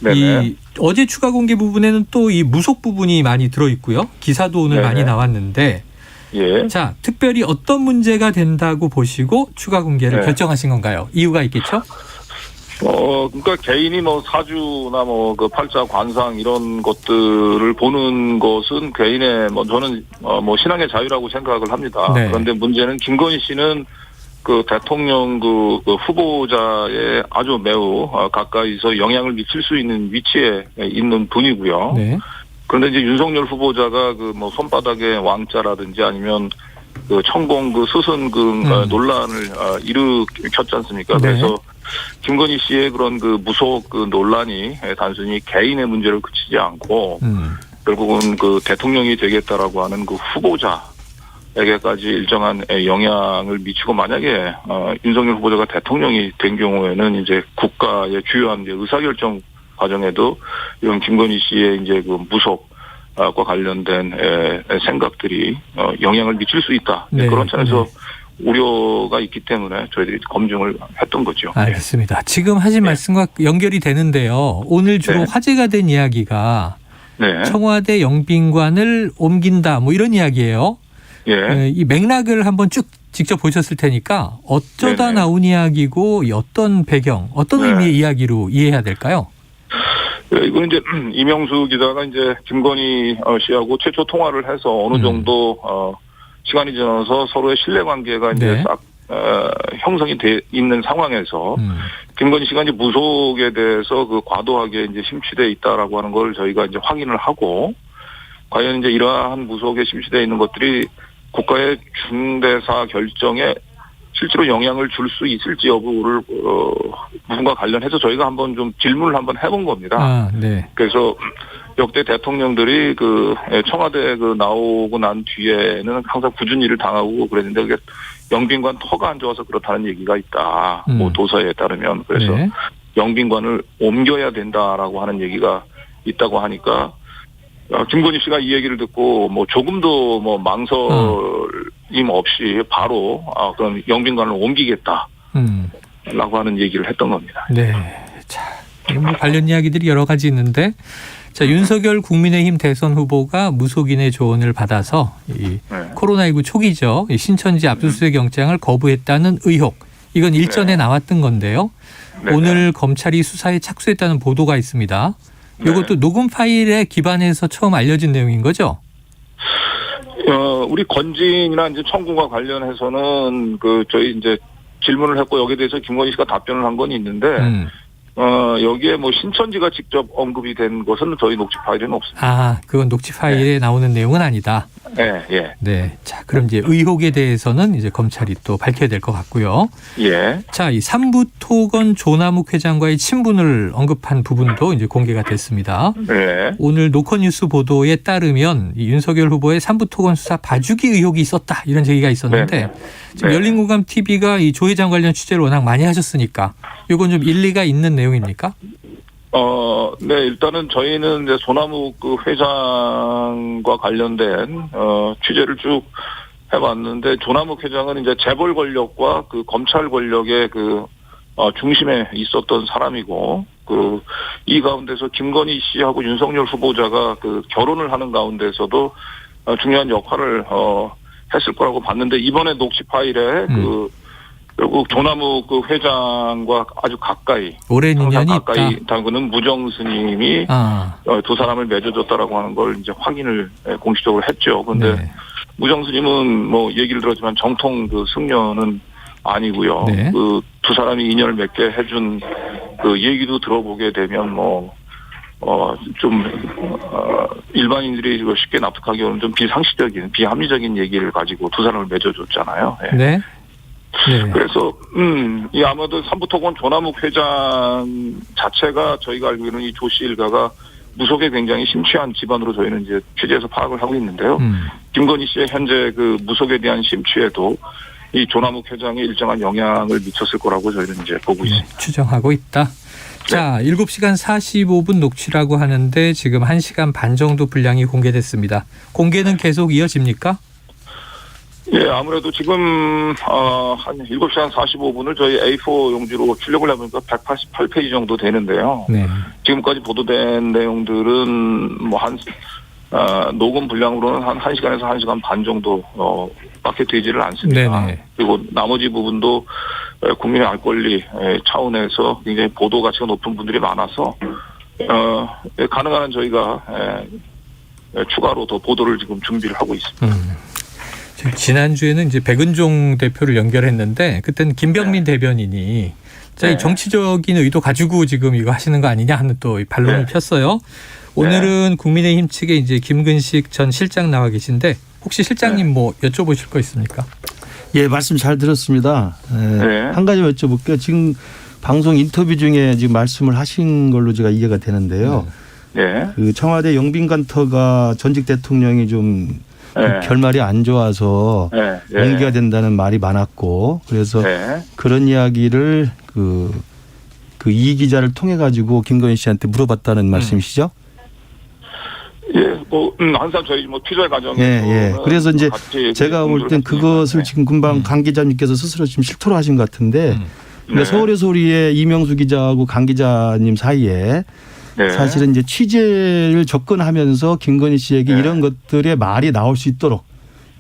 네네. 이 어제 추가 공개 부분에는 또 이 무속 부분이 많이 들어있고요. 기사도 오늘 네네. 많이 나왔는데 예. 자, 특별히 어떤 문제가 된다고 보시고 추가 공개를 네. 결정하신 건가요? 이유가 있겠죠? 그러니까 개인이 뭐 사주나 뭐 그 팔자 관상 이런 것들을 보는 것은 개인의 뭐 저는 뭐 신앙의 자유라고 생각을 합니다. 네. 그런데 문제는 김건희 씨는 그 대통령 그 후보자의 아주 매우 가까이서 영향을 미칠 수 있는 위치에 있는 분이고요. 네. 그런데 이제 윤석열 후보자가 그 뭐 손바닥에 왕자라든지 아니면 그 천공 그 스승금 논란을 일으켰지 않습니까? 네. 그래서 김건희 씨의 그런 그 무속 그 논란이 단순히 개인의 문제를 그치지 않고 결국은 그 대통령이 되겠다라고 하는 그 후보자에게까지 일정한 영향을 미치고 만약에 윤석열 후보자가 대통령이 된 경우에는 이제 국가의 주요한 이제 의사결정 과정에도 이런 김건희 씨의 이제 그 무속과 관련된 생각들이 영향을 미칠 수 있다. 네. 그런 차원에서 우려가 있기 때문에 저희들이 검증을 했던 거죠. 알겠습니다. 지금 하신 말씀과 연결이 되는데요. 오늘 주로 화제가 된 이야기가 네. 청와대 영빈관을 옮긴다 뭐 이런 이야기예요. 예. 이 맥락을 한번 쭉 직접 보셨을 테니까 어쩌다 네네. 나온 이야기고 어떤 배경, 어떤 의미의 이야기로 이해해야 될까요? 네, 이건 이제 이명수 기자가 이제 김건희 씨하고 최초 통화를 해서 어느 정도 시간이 지나서 서로의 신뢰관계가 이제 네. 싹 형성이 돼 있는 상황에서 김건희 씨가 이제 무속에 대해서 그 과도하게 이제 심취돼 있다라고 하는 걸 저희가 이제 확인을 하고 과연 이제 이러한 무속에 심취돼 있는 것들이 국가의 중대사 결정에 실제로 영향을 줄 수 있을지 여부를 부분과 관련해서 저희가 한번 좀 질문을 한번 해본 겁니다. 네. 그래서 역대 대통령들이 그 청와대 그 나오고 난 뒤에는 항상 굳은 일을 당하고 그랬는데 그게 영빈관 터가 안 좋아서 그렇다는 얘기가 있다. 뭐 도서에 따르면 그래서 네. 영빈관을 옮겨야 된다라고 하는 얘기가 있다고 하니까 김건희 씨가 이 얘기를 듣고 뭐 조금도 뭐 망설임 없이 바로 그럼 영빈관을 옮기겠다라고 하는 얘기를 했던 겁니다. 네. 자, 뭐 관련 이야기들이 여러 가지 있는데 자, 윤석열 국민의힘 대선 후보가 무속인의 조언을 받아서 이 코로나19 초기죠. 이 신천지 압수수색 영장을 거부했다는 의혹. 이건 일전에 나왔던 건데요. 오늘 검찰이 수사에 착수했다는 보도가 있습니다. 이것도 녹음 파일에 기반해서 처음 알려진 내용인 거죠? 우리 건진이나 이제 청구와 관련해서는 그 저희 이제 질문을 했고 여기에 대해서 김건희 씨가 답변을 한 건 있는데 여기에 뭐 신천지가 직접 언급이 된 것은 저희 녹취 파일에는 없습니다. 그건 녹취 파일에 나오는 내용은 아니다. 네, 예. 네. 자, 그럼 이제 의혹에 대해서는 이제 검찰이 또 밝혀야 될 것 같고요. 예. 자, 이 삼부토건 조남욱 회장과의 친분을 언급한 부분도 이제 공개가 됐습니다. 네. 오늘 노컷뉴스 보도에 따르면 이 윤석열 후보의 삼부토건 수사 봐주기 의혹이 있었다 이런 제기가 있었는데 지금 열린공감TV가 이 조 회장 관련 취재를 워낙 많이 하셨으니까 이건 좀 일리가 있는 내용입니까? 네, 일단은 저희는 이제 조남욱 그 회장과 관련된 취재를 쭉 해봤는데 조남욱 회장은 이제 재벌 권력과 그 검찰 권력의 그 중심에 있었던 사람이고 그 이 가운데서 김건희 씨하고 윤석열 후보자가 그 결혼을 하는 가운데서도 중요한 역할을 했을 거라고 봤는데 이번에 녹취 파일에 그 결국 조남욱 그 회장과 아주 가까이 오랜 인연이 가까이 있다. 당구는 무정 스님이 두 사람을 맺어줬다라고 하는 걸 이제 확인을 공식적으로 했죠. 그런데 무정 스님은 뭐 얘기를 들었지만 정통 그 승려는 아니고요. 네. 그 두 사람이 인연을 맺게 해준 그 얘기도 들어보게 되면 일반인들이 쉽게 납득하기 어려운 좀 비상식적인, 비합리적인 얘기를 가지고 두 사람을 맺어줬잖아요. 예. 네. 네. 그래서, 이 아마도 삼부토건 조남욱 회장 자체가 저희가 알기로는 이 조 씨 일가가 무속에 굉장히 심취한 집안으로 저희는 이제 취재해서 파악을 하고 있는데요. 김건희 씨의 현재 그 무속에 대한 심취에도 이 조남욱 회장이 일정한 영향을 미쳤을 거라고 저희는 이제 보고 있습니다. 추정하고 있다. 자, 7시간 45분 녹취라고 하는데 지금 1시간 반 정도 분량이 공개됐습니다. 공개는 계속 이어집니까? 예, 아무래도 지금 한 7시간 45분을 저희 A4 용지로 출력을 해보니까 188페이지 정도 되는데요. 네. 지금까지 보도된 내용들은 뭐 녹음 분량으로는 한 1시간에서 1시간 반 정도 밖에 되지를 않습니다. 네네. 그리고 나머지 부분도 국민의 알 권리 차원에서 굉장히 보도 가치가 높은 분들이 많아서 가능한 한 저희가 추가로 더 보도를 지금 준비를 하고 있습니다. 지난주에는 이제 백은종 대표를 연결했는데 그때는 김병민 대변인이 이 정치적인 의도 가지고 지금 이거 하시는 거 아니냐 하는 또 반론을 폈어요. 오늘은 국민의힘 측에 이제 김근식 전 실장 나와 계신데 혹시 실장님 뭐 여쭤보실 거 있습니까? 예, 말씀 잘 들었습니다. 한 가지 여쭤볼게요. 지금 방송 인터뷰 중에 지금 말씀을 하신 걸로 제가 이해가 되는데요. 그 청와대 영빈관터가 전직 대통령이 좀 결말이 안 좋아서 옮겨야 된다는 말이 많았고 그래서 그런 이야기를 그 이 기자를 통해 가지고 김건희 씨한테 물어봤다는 말씀이시죠? 예, 뭐 항상 저희 뭐 취재 과정에서 그래서 이제 제가 볼 땐 그것을 지금 금방 강 기자님께서 스스로 지금 실토를 하신 것 같은데 그러니까 서울의 소리의 이명수 기자하고 강 기자님 사이에 사실은 이제 취재를 접근하면서 김건희 씨에게 이런 것들의 말이 나올 수 있도록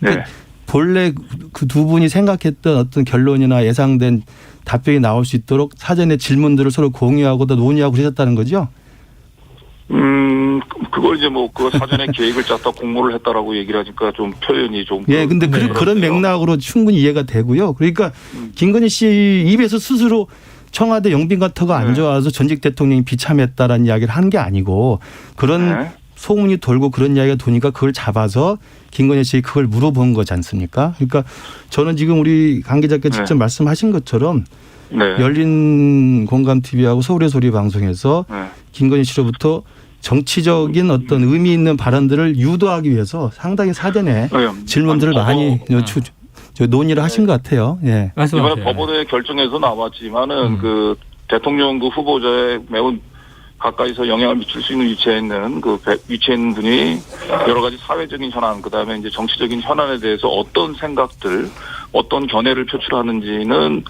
그러니까 본래 그 두 분이 생각했던 어떤 결론이나 예상된 답변이 나올 수 있도록 사전에 질문들을 서로 공유하고 또 논의하고 그러셨다는 거죠? 그걸 이제 뭐 그 사전에 계획을 짰다 공모를 했다라고 얘기를 하니까 좀 표현이 좀. 예, 근데 그런 맥락으로 충분히 이해가 되고요. 그러니까 김건희 씨 입에서 스스로 청와대 영빈관터가 안 좋아서 전직 대통령이 비참했다라는 이야기를 하는 게 아니고 그런 소문이 돌고 그런 이야기가 도니까 그걸 잡아서 김건희 씨에 그걸 물어본 거지 않습니까? 그러니까 저는 지금 우리 강 기자께서 직접 말씀하신 것처럼 열린 공감 TV하고 서울의 소리 방송에서 김건희 씨로부터 정치적인 어떤 의미 있는 발언들을 유도하기 위해서 상당히 사전에 질문들을 많이 논의를 하신 것 같아요. 예. 이번에 법원의 결정에서 나왔지만은 그 대통령 그 후보자의 매우 가까이서 영향을 미칠 수 있는 위치에 있는 위치에 있는 분이 여러 가지 사회적인 현안, 그다음에 이제 정치적인 현안에 대해서 어떤 생각들, 어떤 견해를 표출하는지는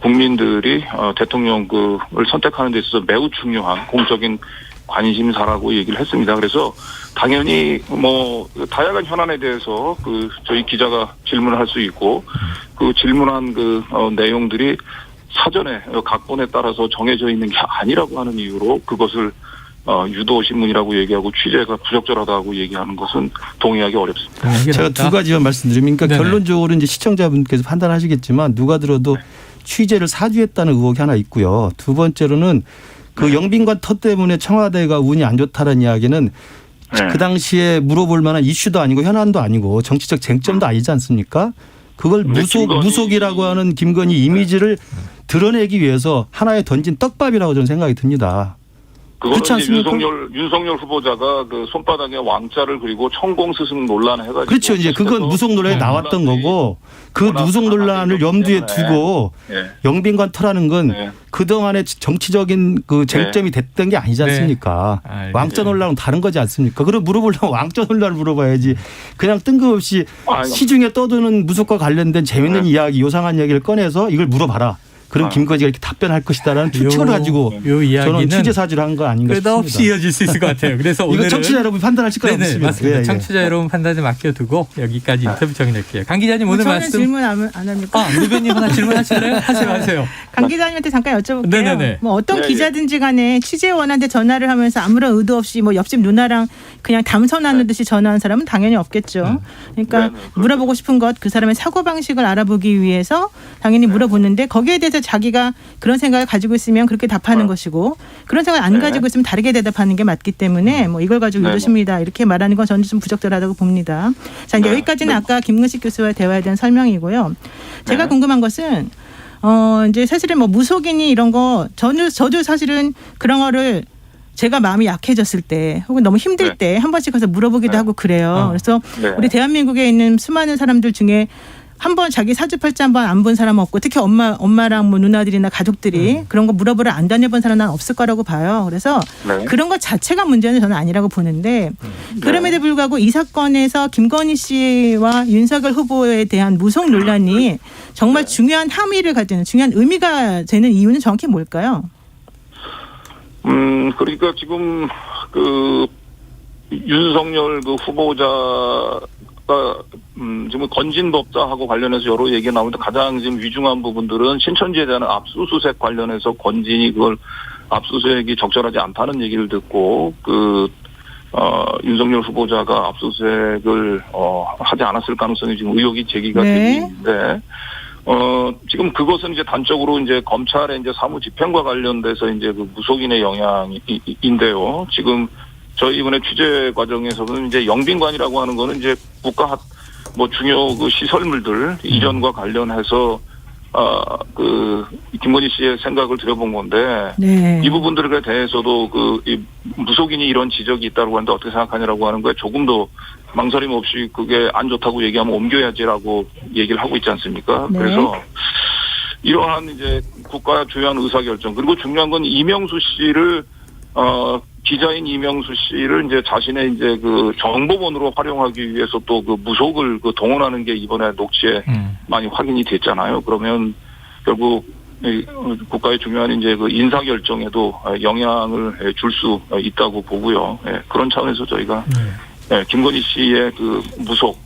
국민들이 대통령을 선택하는 데 있어서 매우 중요한 공적인 관심사라고 얘기를 했습니다. 그래서 당연히 뭐 다양한 현안에 대해서 저희 기자가 질문을 할 수 있고 그 질문한 내용들이 사전에 각본에 따라서 정해져 있는 게 아니라고 하는 이유로 그것을 유도 신문이라고 얘기하고 취재가 부적절하다고 얘기하는 것은 동의하기 어렵습니다. 제가 두 가지만 말씀드리면 그러니까 결론적으로 이제 시청자분께서 판단하시겠지만 누가 들어도 취재를 사주했다는 의혹이 하나 있고요. 두 번째로는 그 영빈관터 때문에 청와대가 운이 안 좋다는 이야기는 그 당시에 물어볼 만한 이슈도 아니고 현안도 아니고 정치적 쟁점도 아니지 않습니까? 그걸 무속이라고 하는 김건희 이미지를 드러내기 위해서 하나의 던진 떡밥이라고 저는 생각이 듭니다. 그거는 이제 윤석열 후보자가 그 손바닥에 왕자를 그리고 천공 스승 논란 해가지고. 그렇죠. 이제 그건 무속 논란에 나왔던 거고 그 무속 논란을 염두에 두고 영빈관터라는 건 그동안의 정치적인 그 쟁점이 됐던 게 아니지 않습니까? 왕자 논란은 다른 거지 않습니까? 그럼 물어보려면 왕자 논란을 물어봐야지. 그냥 뜬금없이 시중에 떠도는 무속과 관련된 재밌는 이야기, 요상한 이야기를 꺼내서 이걸 물어봐라. 그럼 김건희가 이렇게 답변할 것이다라는 추측을 가지고 저는 취재 사주를 한 거 아닌가 싶습니다. 끝없이 이어질 수 있을 것 같아요. 그래서 오늘은 이거 청취자 여러분 판단하실 거 없습니다. 맞습니다. 청취자 여러분 판단에 맡겨두고 여기까지 인터뷰 정리할게요. 강 기자님 오늘 저는 말씀. 질문 안 합니까? 노변님 하나 질문하실래요? 하세요. 강 기자님한테 잠깐 여쭤볼게요. 네네네. 뭐 어떤 기자든지 간에 취재원한테 전화를 하면서 아무런 의도 없이 뭐 옆집 누나랑 그냥 담소 나누듯이 전화한 사람은 당연히 없겠죠. 그러니까 물어보고 싶은 것, 그 사람의 사고방식을 알아보기 위해서 당연히 물어보는데 거기에 대해서 자기가 그런 생각을 가지고 있으면 그렇게 답하는 것이고 그런 생각을 안 가지고 있으면 다르게 대답하는 게 맞기 때문에 뭐 이걸 가지고 의도십니다. 이렇게 말하는 건 저는 좀 부적절하다고 봅니다. 자, 이제 여기까지는 아까 김근식 교수와 대화에 대한 설명이고요. 제가 궁금한 것은 이제 사실은 뭐 무속인이 이런 거 저도 사실은 그런 거를 제가 마음이 약해졌을 때 혹은 너무 힘들 때 한 번씩 가서 물어보기도 하고 그래요. 그래서 우리 대한민국에 있는 수많은 사람들 중에 한 번 자기 사주팔자 한 번 안 본 사람 없고 특히 엄마랑 뭐 누나들이나 가족들이 그런 거 물어보러 안 다녀본 사람은 난 없을 거라고 봐요. 그래서 그런 것 자체가 문제는 저는 아니라고 보는데 그럼에도 불구하고 이 사건에서 김건희 씨와 윤석열 후보에 대한 무속 논란이 정말 중요한 함의를 가지는 중요한 의미가 되는 이유는 정확히 뭘까요? 그러니까 지금 그 윤석열 그 후보자가 지금 건진법사하고 관련해서 여러 얘기가 나오는데 가장 지금 위중한 부분들은 신천지에 대한 압수수색 관련해서 건진이 그걸 압수수색이 적절하지 않다는 얘기를 듣고 윤석열 후보자가 압수수색을 하지 않았을 가능성이 지금 의혹이 제기가 되고 있는데 지금 그것은 이제 단적으로 이제 검찰의 이제 사무집행과 관련돼서 이제 그 무속인의 영향인데요. 지금 저희 이번에 취재 과정에서는 이제 영빈관이라고 하는 거는 이제 국가 뭐 중요 그 시설물들 이전과 관련해서 김건희 씨의 생각을 들여본 건데 이 부분들에 대해서도 이 무속인이 이런 지적이 있다고 하는데 어떻게 생각하냐라고 하는 거에 조금 더 망설임 없이 그게 안 좋다고 얘기하면 옮겨야지라고 얘기를 하고 있지 않습니까? 그래서 이러한 이제 국가 주요한 의사결정 그리고 중요한 건 이명수 씨를 기자인 이명수 씨를 이제 자신의 이제 그 정보원으로 활용하기 위해서 또 그 무속을 동원하는 게 이번에 녹취에 많이 확인이 됐잖아요. 그러면 결국 국가의 중요한 이제 그 인사 결정에도 영향을 줄 수 있다고 보고요. 그런 차원에서 저희가 김건희 씨의 그 무속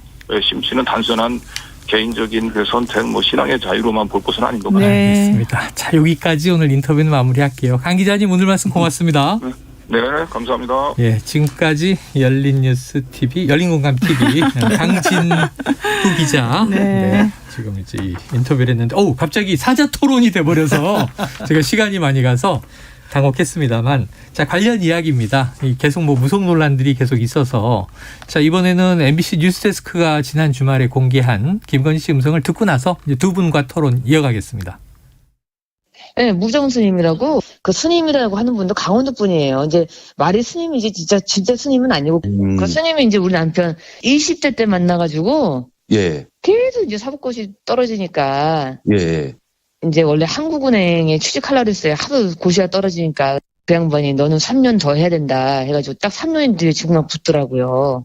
심취는 단순한 개인적인 그 선택, 뭐 신앙의 자유로만 볼 것은 아닌 것 같습니다. 알겠습니다. 자, 여기까지 오늘 인터뷰는 마무리할게요. 강 기자님 오늘 말씀 고맙습니다. 네, 감사합니다. 예, 지금까지 열린뉴스TV, 열린공감TV 강진구 기자. 지금 이제 이 인터뷰를 했는데, 갑자기 사자 토론이 돼버려서 제가 시간이 많이 가서 당혹했습니다만, 자, 관련 이야기입니다. 계속 뭐 무속 논란들이 계속 있어서, 자, 이번에는 MBC 뉴스데스크가 지난 주말에 공개한 김건희 씨 음성을 듣고 나서 이제 두 분과 토론 이어가겠습니다. 네, 무정 스님이라고 그 스님이라고 하는 분도 강원도 분이에요. 이제 말이 스님이지 진짜 스님은 아니고 그 스님이 이제 우리 남편 20대 때 만나가지고 계속 이제 사법고시 떨어지니까 이제 원래 한국은행에 취직하려고 했어요. 하도 고시가 떨어지니까 그 양반이 너는 3년 더 해야 된다 해가지고 딱 3년 뒤에 지금 붙더라고요.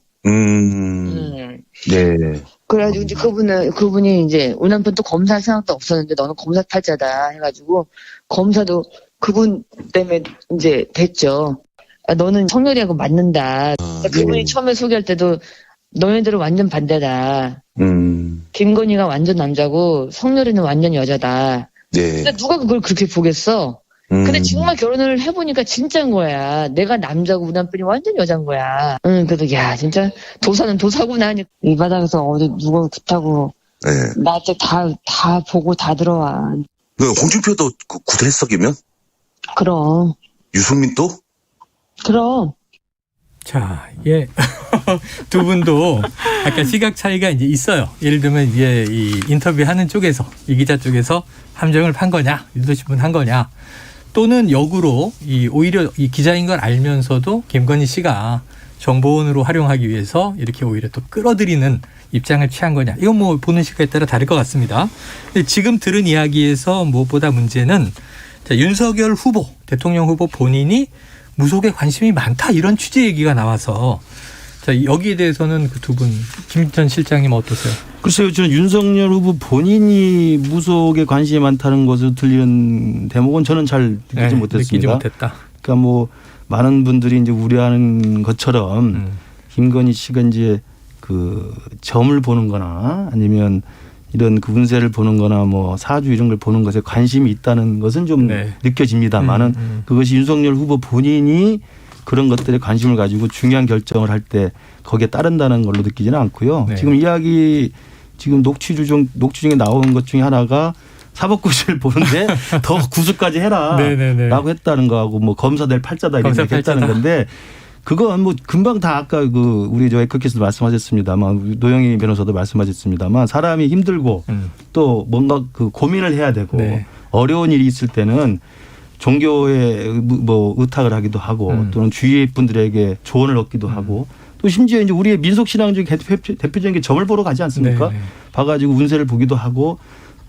그래가지고 이제 그분이 이제 우리 남편 또 검사할 생각도 없었는데 너는 검사 팔자다 해가지고 검사도 그분 때문에 이제 됐죠. 너는 성렬이하고 맞는다. 그분이 처음에 소개할 때도 너네들은 완전 반대다. 김건희가 완전 남자고 성렬이는 완전 여자다. 근데 누가 그걸 그렇게 보겠어? 근데 정말 결혼을 해보니까 진짜인 거야. 내가 남자고 우리 남편이 완전 여자인 거야. 그래도 야 진짜 도사는 도사구나. 이 바닥에서 어디 누가 그렇다고 나한테 다 보고 다 들어와. 홍준표도 구대석이면? 그럼. 유승민도? 그럼. 자, 두 분도 약간 시각 차이가 이제 있어요. 예를 들면 이제 이 인터뷰하는 쪽에서 이 기자 쪽에서 함정을 판 거냐, 유도신문 한 거냐, 또는 역으로 오히려 이 기자인 걸 알면서도 김건희 씨가 정보원으로 활용하기 위해서 이렇게 오히려 또 끌어들이는 입장을 취한 거냐. 이건 뭐 보는 시각에 따라 다를 것 같습니다. 근데 지금 들은 이야기에서 무엇보다 문제는 윤석열 후보, 대통령 후보 본인이 무속에 관심이 많다 이런 취재 얘기가 나와서 자, 여기에 대해서는 그 두 분, 김 전 실장님 어떠세요? 글쎄요, 저는 윤석열 후보 본인이 무속에 관심이 많다는 것으로 들리는 대목은 저는 잘 느끼지 못했습니다. 느끼지 못했다. 그러니까 뭐 많은 분들이 이제 우려하는 것처럼 김건희 씨가 이제 그 점을 보는 거나 아니면 이런 그 운세를 보는 거나 뭐 사주 이런 걸 보는 것에 관심이 있다는 것은 좀 느껴집니다만은 그것이 윤석열 후보 본인이 그런 것들에 관심을 가지고 중요한 결정을 할 때 거기에 따른다는 걸로 느끼지는 않고요. 지금 이야기 지금 녹취 중에 나온 것 중에 하나가 사법고시를 보는데 더 구수까지 해라라고 했다는 거하고 뭐 검사 될 팔자다 이렇게 했다는 건데 그건 뭐 금방 다 아까 그 우리 저 에커께서도 말씀하셨습니다만 노영희 변호사도 말씀하셨습니다만 사람이 힘들고 또 뭔가 그 고민을 해야 되고 어려운 일이 있을 때는 종교에 뭐 의탁을 하기도 하고 또는 주위 분들에게 조언을 얻기도 하고 또 심지어 이제 우리의 민속신앙 중에 대표적인 게 점을 보러 가지 않습니까? 네. 봐가지고 운세를 보기도 하고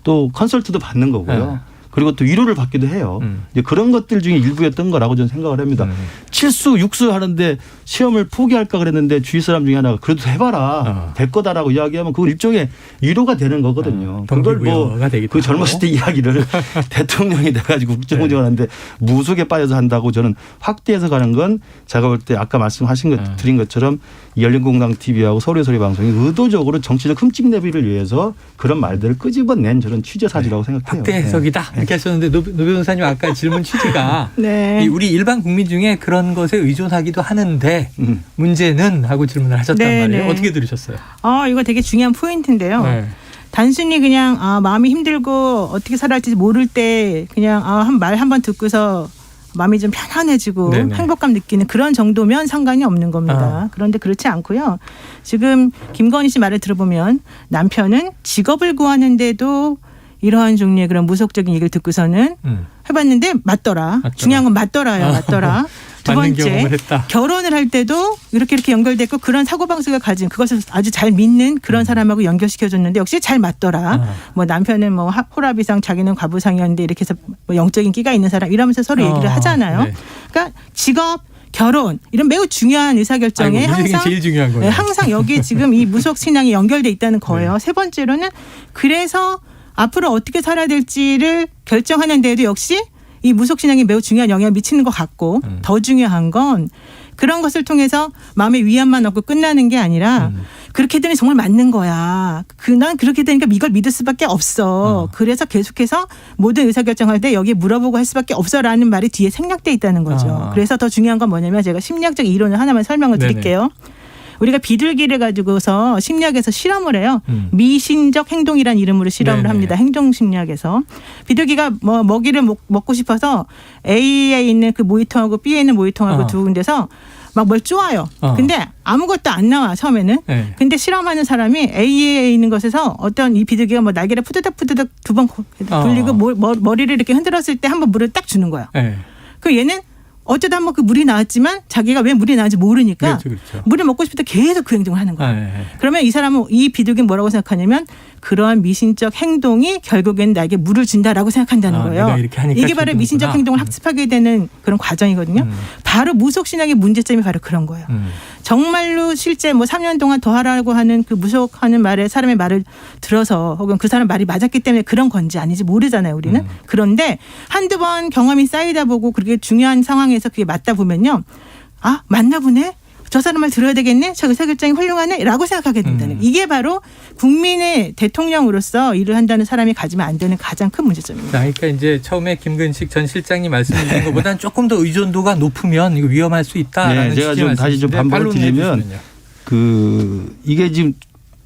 또 컨설트도 받는 거고요. 네. 그리고 또 위로를 받기도 해요. 이제 그런 것들 중에 일부였던 거라고 저는 생각을 합니다. 칠수 육수 하는데 시험을 포기할까 그랬는데 주위 사람 중에 하나가 그래도 해봐라 될 거다라고 이야기하면 그건 일종의 위로가 되는 거거든요. 그걸 뭐 그 젊었을 때 이야기를 대통령이 돼가지고 국정운영하는데 무속에 빠져서 한다고 저는 확대해서 가는 건 제가 볼 때 아까 말씀하신 것 드린 것처럼 열린공감 TV하고 서울의 방송이 의도적으로 정치적 흠집내비를 위해서 그런 말들을 끄집어낸 저런 취재 사지라고 생각해요. 확대 해석이다 이렇게 하셨는데 노 변호사님 아까 질문 취지가 네. 우리 일반 국민 중에 그런 것에 의존하기도 하는데 문제는 하고 질문을 하셨단 네, 말이에요. 네. 어떻게 들으셨어요? 이거 되게 중요한 포인트인데요. 네. 단순히 그냥 마음이 힘들고 어떻게 살아야 할지 모를 때 그냥 말 한 번 듣고서 마음이 좀 편안해지고 네네. 행복감 느끼는 그런 정도면 상관이 없는 겁니다. 그런데 그렇지 않고요. 지금 김건희 씨 말을 들어보면 남편은 직업을 구하는데도 이러한 종류의 그런 무속적인 얘기를 듣고서는 해봤는데 맞더라. 중요한 건 맞더라요. 맞더라. 두 맞는 번째, 경험을 했다. 결혼을 할 때도 이렇게 연결됐고 그런 사고방식을 가진 그것을 아주 잘 믿는 그런 사람하고 연결시켜줬는데 역시 잘 맞더라. 뭐 남편은 뭐 호랍이상 자기는 과부상이었는데 이렇게 해서 뭐 영적인 끼가 있는 사람 이러면서 서로 얘기를 하잖아요. 네. 그러니까 직업, 결혼 이런 매우 중요한 의사결정에 항상 제일 중요한 거예요. 네, 항상 여기 지금 이 무속 신앙이 연결돼 있다는 거예요. 세 번째로는 그래서 앞으로 어떻게 살아야 될지를 결정하는 데에도 역시 이 무속신앙이 매우 중요한 영향을 미치는 것 같고 더 중요한 건 그런 것을 통해서 마음의 위안만 얻고 끝나는 게 아니라 그렇게 되니 정말 맞는 거야. 난 그렇게 되니까 이걸 믿을 수밖에 없어. 그래서 계속해서 모든 의사결정할 때 여기에 물어보고 할 수밖에 없어라는 말이 뒤에 생략돼 있다는 거죠. 그래서 더 중요한 건 뭐냐면 제가 심리학적 이론을 하나만 설명을 드릴게요. 우리가 비둘기를 가지고서 심리학에서 실험을 해요. 미신적 행동이라는 이름으로 실험을 합니다. 행동심리학에서. 비둘기가 뭐 먹이를 먹고 싶어서 A에 있는 그 모이통하고 B에 있는 모이통하고 두 군데서 막 뭘 쪼아요. 근데 아무것도 안 나와 처음에는. 근데 실험하는 사람이 A에 있는 것에서 어떤 이 비둘기가 뭐 날개를 푸드덕 두 번 돌리고 머리를 이렇게 흔들었을 때 한번 물을 딱 주는 거야. 그 얘는 어쩌다 한번 그 물이 나왔지만 자기가 왜 물이 나왔는지 모르니까 그렇죠. 물을 먹고 싶을 때 계속 그 행동을 하는 거예요. 그러면 이 사람은 이 비둘기는 뭐라고 생각하냐면 그러한 미신적 행동이 결국엔 나에게 물을 준다라고 생각한다는 거예요. 내가 이렇게 하니까 이게 바로 미신적 행동을 학습하게 되는 그런 과정이거든요. 바로 무속신앙의 문제점이 바로 그런 거예요. 정말로 실제 뭐 3년 동안 더 하라고 하는 그 무속하는 말에 사람의 말을 들어서 혹은 그 사람 말이 맞았기 때문에 그런 건지 아닌지 모르잖아요. 우리는. 그런데 한두 번 경험이 쌓이다 보고 그렇게 중요한 상황에서 그게 맞다 보면요. 맞나 보네. 저 사람 말 들어야 되겠네. 저 의사결정이 훌륭하네. 라고 생각하게 된다는 이게 바로 국민의 대통령으로서 일을 한다는 사람이 가지면 안 되는 가장 큰 문제점입니다. 그러니까 이제 처음에 김근식 전 실장님 말씀하신 것보다는 조금 더 의존도가 높으면 이거 위험할 수 있다라는 제가 좀 다시 좀 반박을 드리면 이게 지금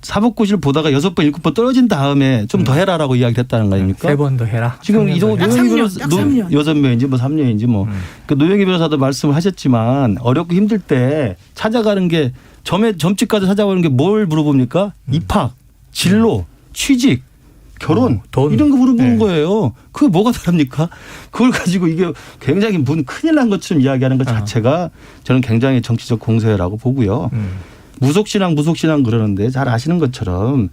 사법고시를 보다가 6번, 7번 떨어진 다음에 좀 더 해라라고 이야기했다는 거 아닙니까? 3번 더 해라. 지금 노영희 변호사 6명인지 뭐 3년인지 뭐 그 노영희 변호사도 말씀을 하셨지만 어렵고 힘들 때 찾아가는 게 점집까지 찾아가는 게 뭘 물어봅니까? 입학, 진로, 취직, 결혼 돈. 이런 거 물어보는 거예요. 그게 뭐가 다릅니까? 그걸 가지고 이게 굉장히 큰일 난 것처럼 이야기하는 것 자체가 저는 굉장히 정치적 공세라고 보고요. 무속신앙 그러는데 잘 아시는 것처럼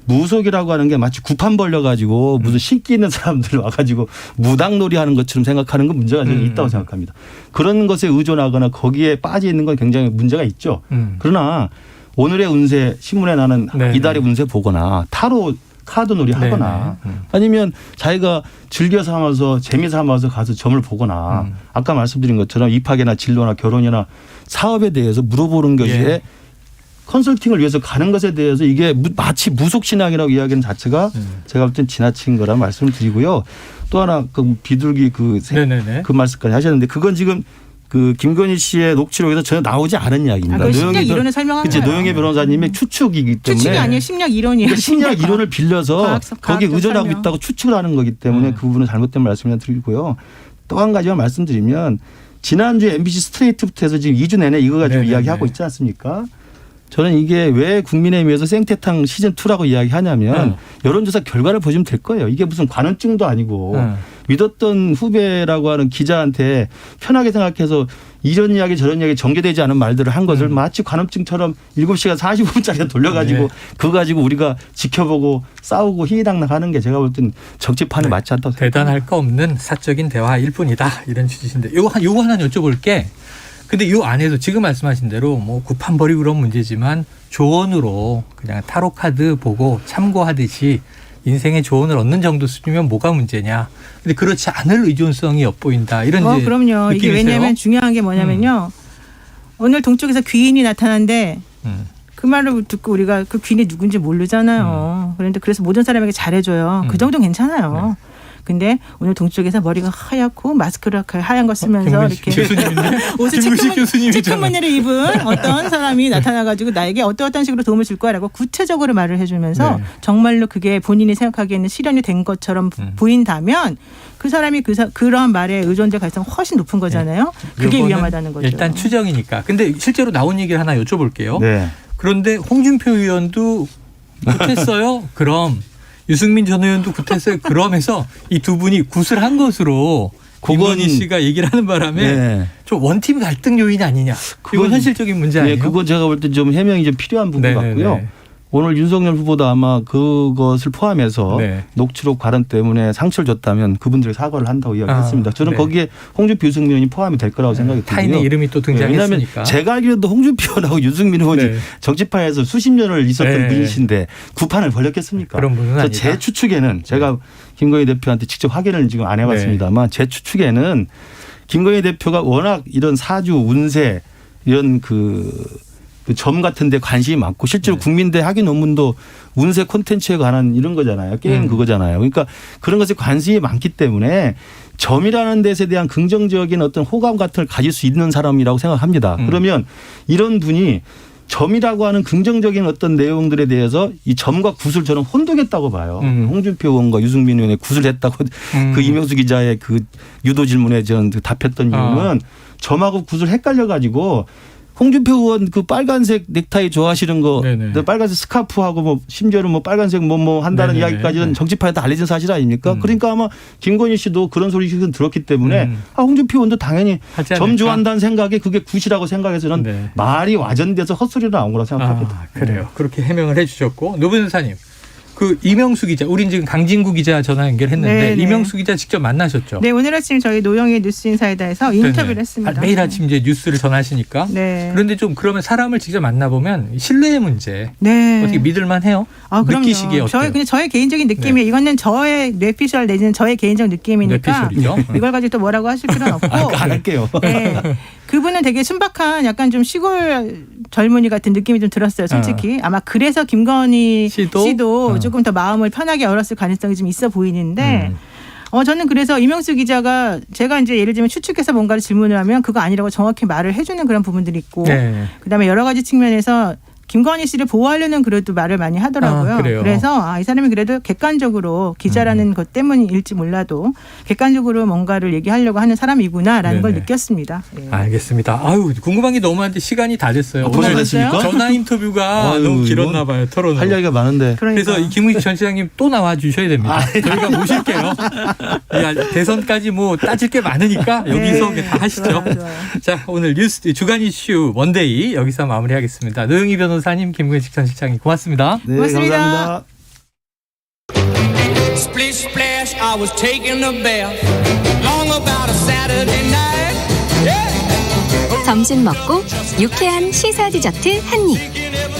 무속이라고 하는 게 마치 구판 벌려가지고 무슨 신기 있는 사람들 와가지고 무당놀이 하는 것처럼 생각하는 건 문제가 좀 있다고 생각합니다. 그런 것에 의존하거나 거기에 빠져 있는 건 굉장히 문제가 있죠. 그러나 오늘의 운세 신문에 나는 이달의 운세 보거나 타로 카드 놀이 하거나 아니면 자기가 즐겨 삼아서 재미 삼아서 가서 점을 보거나 아까 말씀드린 것처럼 입학이나 진로나 결혼이나 사업에 대해서 물어보는 것에 컨설팅을 위해서 가는 것에 대해서 이게 마치 무속신앙이라고 이야기하는 자체가 제가 볼 땐 지나친 거라는 말씀을 드리고요. 또 하나 그 비둘기 그 말씀까지 하셨는데 그건 지금 그 김건희 씨의 녹취록에서 전혀 나오지 않은 이야기입니다. 심리학 이론을 설명한 거예요. 노영희 변호사님의 추측이기 때문에. 추측이 아니에요. 심리학 이론이에요. 그러니까 심리학 이론을 빌려서 거기에 의존하고 설명. 있다고 추측을 하는 거기 때문에 그 부분은 잘못된 말씀을 드리고요. 또 한 가지만 말씀드리면 지난주에 MBC 스트레이트부터 해서 지금 2주 내내 이거 가지고 이야기하고 있지 않습니까? 저는 이게 왜 국민의힘에서 생태탕 시즌2라고 이야기하냐면 여론조사 결과를 보시면 될 거예요. 이게 무슨 관원증도 아니고 믿었던 후배라고 하는 기자한테 편하게 생각해서 이런 이야기 저런 이야기 전개되지 않은 말들을 한 것을 마치 관원증처럼 7시간 45분짜리 돌려가지고 그거 가지고 우리가 지켜보고 싸우고 희희당당하는 게 제가 볼 땐 정치판에 맞지 않다고 생각합니다. 대단할 거 없는 사적인 대화일 뿐이다. 이런 취지신데 요거 하나 여쭤볼게. 근데 이 안에서 지금 말씀하신 대로 뭐 구판 벌이고 그런 문제지만 조언으로 그냥 타로 카드 보고 참고하듯이 인생의 조언을 얻는 정도 수준이면 뭐가 문제냐. 근데 그렇지 않을 의존성이 엿보인다. 이런 이제 그럼요. 이게 느낌이세요? 왜냐하면 중요한 게 뭐냐면요. 오늘 동쪽에서 귀인이 나타난데 그 말을 듣고 우리가 그 귀인이 누군지 모르잖아요. 그런데 그래서 모든 사람에게 잘해줘요. 그 정도는 괜찮아요. 근데 오늘 동쪽에서 머리가 하얗고 마스크를 하얀 거 쓰면서 이렇게 옷을 체크무늬를 입은 어떤 사람이 나타나가지고 나에게 어떤 식으로 도움을 줄 거라고 구체적으로 말을 해주면서 정말로 그게 본인이 생각하기에는 실현이 된 것처럼 보인다면 그 사람이 그런 말에 의존될 가능성이 훨씬 높은 거잖아요. 그게 위험하다는 거죠. 일단 추정이니까. 근데 실제로 나온 얘기를 하나 여쭤볼게요. 네. 그런데 홍준표 의원도 굿했어요. 그럼. 유승민 전 의원도 굿했어요. 그러면서 이 두 분이 굿을 한 것으로 김건희 씨가 얘기를 하는 바람에 좀 원팀 갈등 요인 아니냐. 이건 현실적인 문제 아니에요? 그건 제가 볼 때 좀 해명이 좀 필요한 부분 같고요. 오늘 윤석열 후보도 아마 그것을 포함해서 녹취록 발언 때문에 상처를 줬다면 그분들이 사과를 한다고 이야기했습니다. 저는 거기에 홍준표, 유승민 의원이 포함이 될 거라고 생각이 들고요. 타인의 이름이 또 등장했으니까. 왜냐하면 제가 알기로도 홍준표 의원하고 유승민 의원이 정치판에서 수십 년을 있었던 분이신데 구판을 벌였겠습니까? 그런 분은 아니다. 제 추측에는 제가 김건희 대표한테 직접 확인을 지금 안 해봤습니다만 제 추측에는 김건희 대표가 워낙 이런 사주, 운세 이런 점 같은 데 관심이 많고 실제로 국민대 학위 논문도 운세 콘텐츠에 관한 이런 거잖아요. 게임 그거잖아요. 그러니까 그런 것에 관심이 많기 때문에 점이라는 데에 대한 긍정적인 어떤 호감 같은 걸 가질 수 있는 사람이라고 생각합니다. 그러면 이런 분이 점이라고 하는 긍정적인 어떤 내용들에 대해서 이 점과 굿을 저는 혼동했다고 봐요. 홍준표 의원과 유승민 의원의 굿을 했다고 그 이명수 기자의 그 유도 질문에 저는 답했던 이유는 점하고 굿을 헷갈려 가지고 홍준표 의원 그 빨간색 넥타이 좋아하시는 거, 빨간색 스카프하고 뭐 심지어는 뭐 빨간색 뭐 한다는 이야기까지는 정치판에 다 알려진 사실 아닙니까? 그러니까 아마 김건희 씨도 그런 소리 들었기 때문에 홍준표 의원도 당연히 점 좋아한다는 생각에 그게 굿이라고 생각해서는 말이 와전돼서 헛소리로 나온 거라고 생각합니다. 그래요. 그렇게 해명을 해 주셨고 노무현 사님. 그 이명수 기자, 우린 지금 강진구 기자 전화 연결했는데 이명수 기자 직접 만나셨죠? 네, 오늘 아침 저희 노영희 뉴스인사이다에서 인터뷰를 했습니다. 매일 아침 이제 뉴스를 전하시니까. 그런데 좀 그러면 사람을 직접 만나보면 신뢰의 문제 어떻게 믿을만해요? 느끼시기에 어때요? 저의 개인적인 느낌이 이거는 저의 뇌피셜 내지는 저의 개인적 느낌이니까 이걸 가지고 또 뭐라고 하실 필요는 없고 안 할게요. 그분은 되게 순박한 약간 좀 시골 젊은이 같은 느낌이 좀 들었어요. 솔직히 아마 그래서 김건희 씨도 조금 더 마음을 편하게 열었을 가능성이 좀 있어 보이는데 저는 그래서 이명수 기자가 제가 이제 예를 들면 추측해서 뭔가를 질문을 하면 그거 아니라고 정확히 말을 해주는 그런 부분들이 있고 그다음에 여러 가지 측면에서 김건희 씨를 보호하려는 그래도 말을 많이 하더라고요. 그래서 이 사람이 그래도 객관적으로 기자라는 것 때문일지 몰라도 객관적으로 뭔가를 얘기하려고 하는 사람이구나라는 걸 느꼈습니다. 알겠습니다. 아유 궁금한 게 너무 많은데 시간이 다 됐어요. 벌써 됐습니까? 전화 인터뷰가 너무 길었나 봐요. 토론으로. 할 이야기가 많은데. 그래서 김우식 전 시장님 또 나와 주셔야 됩니다. 저희가 모실게요. 대선까지 뭐 따질 게 많으니까 여기서 다 하시죠. 좋아요. 자 오늘 뉴스 주간 이슈 원데이 여기서 마무리하겠습니다. 노영희 변호사님, 김우식 전 실장님 고맙습니다. 네, 고맙습니다. Splish splash, I was taking a bath. Long about a Saturday night. Yeah. 점심 먹고 유쾌한 시사 디저트 한 입.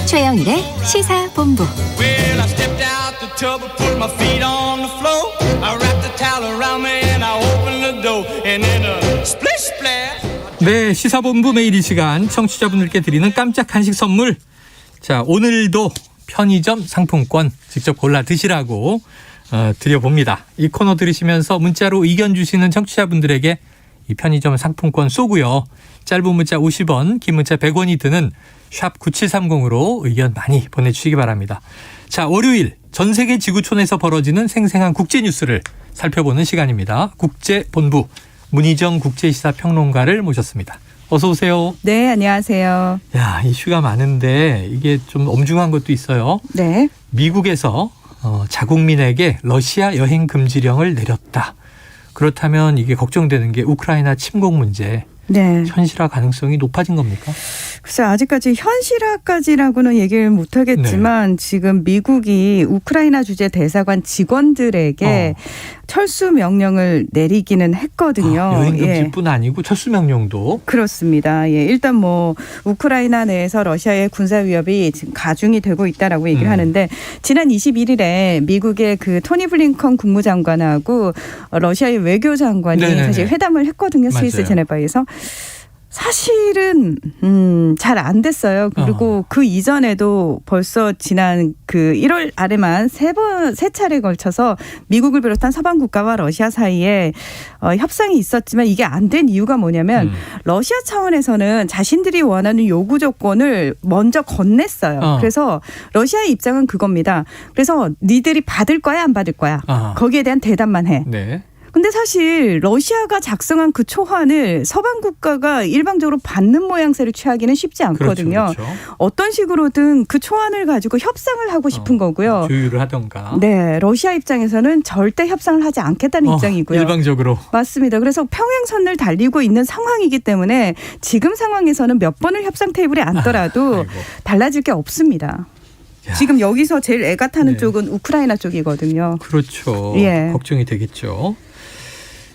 최영일의 시사본부. Well, I stepped out the tub and put my feet on the floor. I wrapped the towel around me and I opened the door. And then a splish splash. 네, 시사본부 매일 이 시간 청취자분들께 드리는 깜짝 간식 선물. 자, 오늘도 편의점 상품권 직접 골라 드시라고 드려봅니다. 이 코너 들으시면서 문자로 의견 주시는 청취자분들에게 이 편의점 상품권 쏘고요. 짧은 문자 50원, 긴 문자 100원이 드는 샵 9730으로 의견 많이 보내주시기 바랍니다. 자, 월요일 전 세계 지구촌에서 벌어지는 생생한 국제 뉴스를 살펴보는 시간입니다. 국제본부 문희정 국제시사평론가를 모셨습니다. 어서 오세요. 네, 안녕하세요. 야, 이슈가 많은데 이게 좀 엄중한 것도 있어요. 네. 미국에서 자국민에게 러시아 여행 금지령을 내렸다. 그렇다면 이게 걱정되는 게 우크라이나 침공 문제. 네. 현실화 가능성이 높아진 겁니까? 글쎄 아직까지 현실화까지라고는 얘기를 못하겠지만 지금 미국이 우크라이나 주재 대사관 직원들에게 철수 명령을 내리기는 했거든요. 여행 금지뿐 아니고 철수 명령도. 그렇습니다. 예, 일단 뭐 우크라이나 내에서 러시아의 군사 위협이 지금 가중이 되고 있다라고 얘기를 하는데 지난 21일에 미국의 그 토니 블링컨 국무장관하고 러시아의 외교장관이 네네네. 사실 회담을 했거든요. 스위스 맞아요. 제네바에서. 사실은 잘 안 됐어요. 그리고 그 이전에도 벌써 지난 그 1월 아래만 세 차례에 걸쳐서 미국을 비롯한 서방 국가와 러시아 사이에 협상이 있었지만 이게 안 된 이유가 뭐냐면 러시아 차원에서는 자신들이 원하는 요구 조건을 먼저 건넸어요. 그래서 러시아의 입장은 그겁니다. 그래서 니들이 받을 거야 안 받을 거야. 거기에 대한 대답만 해. 네. 근데 사실 러시아가 작성한 그 초안을 서방 국가가 일방적으로 받는 모양새를 취하기는 쉽지 않거든요. 그렇죠. 어떤 식으로든 그 초안을 가지고 협상을 하고 싶은 거고요. 조율을 하던가. 네, 러시아 입장에서는 절대 협상을 하지 않겠다는 입장이고요. 일방적으로. 맞습니다. 그래서 평행선을 달리고 있는 상황이기 때문에 지금 상황에서는 몇 번을 협상 테이블에 앉더라도 달라질 게 없습니다. 지금 여기서 제일 애가 타는 쪽은 우크라이나 쪽이거든요. 그렇죠. 예. 걱정이 되겠죠.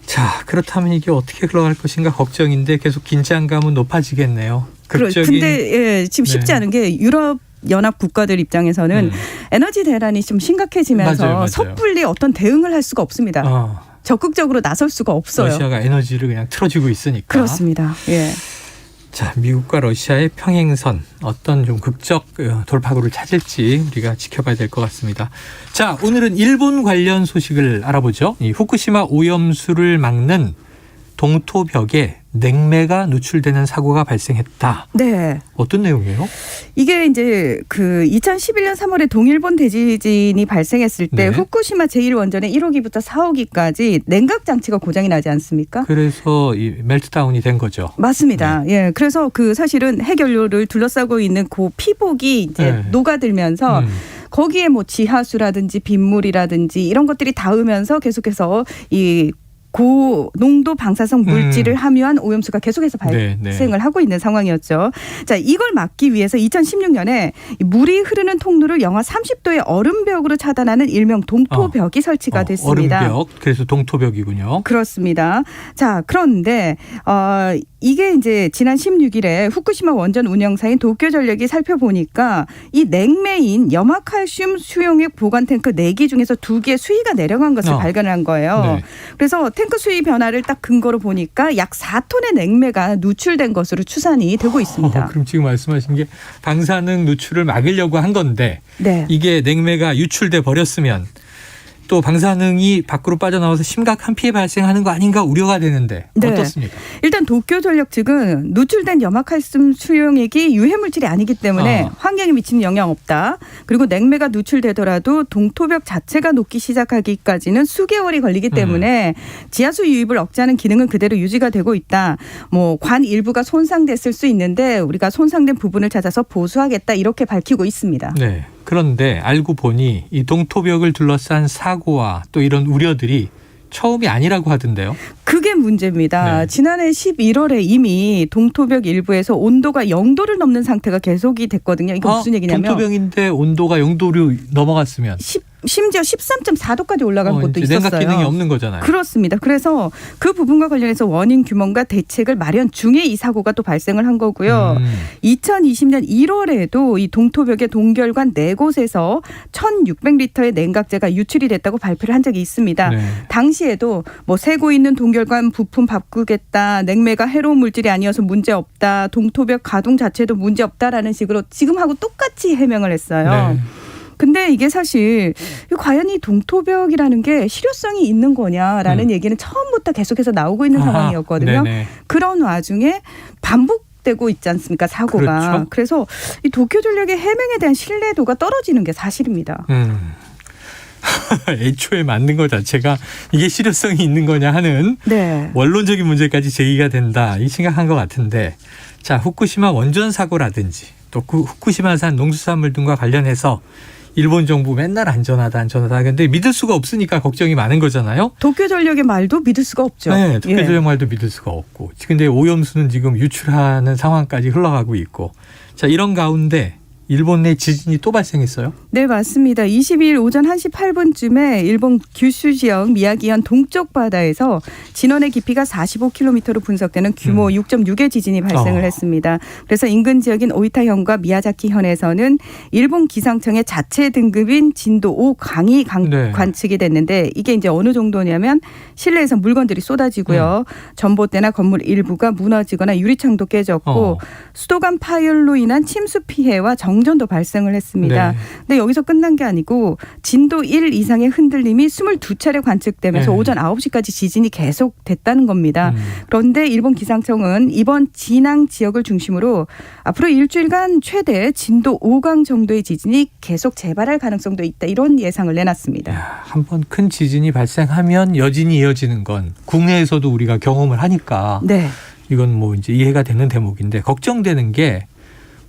자, 그렇다면 이게 어떻게 흘러갈 것인가 걱정인데 계속 긴장감은 높아지겠네요. 근데 예, 지금 쉽지 않은 게 유럽 연합 국가들 입장에서는 에너지 대란이 좀 심각해지면서 맞아요. 섣불리 어떤 대응을 할 수가 없습니다. 적극적으로 나설 수가 없어요. 러시아가 에너지를 그냥 틀어주고 있으니까. 그렇습니다. 예. 자, 미국과 러시아의 평행선 어떤 좀 극적 돌파구를 찾을지 우리가 지켜봐야 될 것 같습니다. 자, 오늘은 일본 관련 소식을 알아보죠. 이 후쿠시마 오염수를 막는 동토벽에 냉매가 누출되는 사고가 발생했다. 네. 어떤 내용이에요? 이게 이제 그 2011년 3월에 동일본 대지진이 발생했을 때 후쿠시마 제1원전의 1호기부터 4호기까지 냉각 장치가 고장이 나지 않습니까? 그래서 이 멜트다운이 된 거죠. 맞습니다. 예. 그래서 그 사실은 핵연료를 둘러싸고 있는 그 피복이 이제 녹아들면서 거기에 뭐 지하수라든지 빗물이라든지 이런 것들이 닿으면서 계속해서 이 고농도 방사성 물질을 함유한 오염수가 계속해서 발생을 하고 있는 상황이었죠. 자, 이걸 막기 위해서 2016년에 물이 흐르는 통로를 영하 30도의 얼음벽으로 차단하는 일명 동토벽이 설치가 됐습니다. 얼음벽, 그래서 동토벽이군요. 그렇습니다. 자, 그런데 이게 이제 지난 16일에 후쿠시마 원전 운영사인 도쿄전력이 살펴보니까 이 냉매인 염화칼슘 수용액 보관 탱크 4기 중에서 2기의 수위가 내려간 것을 발견한 거예요. 그래서 탱크 수위 변화를 딱 근거로 보니까 약 4톤의 냉매가 누출된 것으로 추산이 되고 있습니다. 그럼 지금 말씀하신 게 방사능 누출을 막으려고 한 건데 이게 냉매가 유출돼 버렸으면 또 방사능이 밖으로 빠져나와서 심각한 피해 발생하는 거 아닌가 우려가 되는데 어떻습니까? 일단 도쿄전력 측은 누출된 염화칼슘 수용액이 유해물질이 아니기 때문에 환경에 미치는 영향 없다. 그리고 냉매가 누출되더라도 동토벽 자체가 녹기 시작하기까지는 수개월이 걸리기 때문에 지하수 유입을 억제하는 기능은 그대로 유지가 되고 있다. 뭐 관 일부가 손상됐을 수 있는데 우리가 손상된 부분을 찾아서 보수하겠다 이렇게 밝히고 있습니다. 네. 그런데 알고 보니 이 동토벽을 둘러싼 사고와 또 이런 우려들이 처음이 아니라고 하던데요. 그게 문제입니다. 지난해 11월에 이미 동토벽 일부에서 온도가 0도를 넘는 상태가 계속이 됐거든요. 이게 무슨 얘기냐면 동토벽인데 온도가 0도를 넘어갔으면 심지어 13.4도까지 올라간 곳도 있었어요. 냉각 기능이 없는 거잖아요. 그렇습니다. 그래서 그 부분과 관련해서 원인 규명과 대책을 마련 중에 이 사고가 또 발생을 한 거고요. 2020년 1월에도 이 동토벽의 동결관 4곳에서 1,600리터의 냉각제가 유출이 됐다고 발표를 한 적이 있습니다. 당시에도 뭐 새고 있는 동결관 부품 바꾸겠다. 냉매가 해로운 물질이 아니어서 문제 없다. 동토벽 가동 자체도 문제 없다라는 식으로 지금하고 똑같이 해명을 했어요. 근데 이게 사실 과연 이 동토벽이라는 게 실효성이 있는 거냐라는 얘기는 처음부터 계속해서 나오고 있는 상황이었거든요. 그런 와중에 반복되고 있지 않습니까, 사고가. 그래서 이 도쿄전력의 해명에 대한 신뢰도가 떨어지는 게 사실입니다. 애초에 만든 것 자체가 이게 실효성이 있는 거냐 하는 네. 원론적인 문제까지 제기가 된다. 이 심각한 것 같은데 자 후쿠시마 원전 사고라든지 또 후쿠시마산 농수산물 등과 관련해서 일본 정부 맨날 안전하다. 그런데 믿을 수가 없으니까 걱정이 많은 거잖아요. 도쿄전력의 말도 믿을 수가 없죠. 네, 도쿄전력 말도 믿을 수가 없고. 근데 오염수는 지금 유출하는 상황까지 흘러가고 있고. 자, 이런 가운데 일본 내 지진이 또 발생했어요? 네, 맞습니다. 22일 오전 1시 8분쯤에 일본 규슈 지역 미야기현 동쪽 바다에서 진원의 깊이가 45km로 분석되는 규모 6.6의 지진이 발생을 했습니다. 그래서 인근 지역인 오이타현과 미야자키현에서는 일본 기상청의 자체 등급인 진도 5 강이 관측이 됐는데 이게 이제 어느 정도냐면 실내에서 물건들이 쏟아지고요. 전봇대나 건물 일부가 무너지거나 유리창도 깨졌고 수도관 파열로 인한 침수 피해와 정전도 발생을 했습니다. 네. 근데 여기서 끝난 게 아니고 진도 1 이상의 흔들림이 22차례 관측되면서 네. 오전 9시까지 지진이 계속됐다는 겁니다. 그런데 일본 기상청은 이번 진앙 지역을 중심으로 앞으로 일주일간 최대 진도 5강 정도의 지진이 계속 재발할 가능성도 있다. 이런 예상을 내놨습니다. 한번 큰 지진이 발생하면 여진이 이어지는 건 국내에서도 우리가 경험을 하니까 네. 이건 뭐 이제 이해가 되는 대목인데 걱정되는 게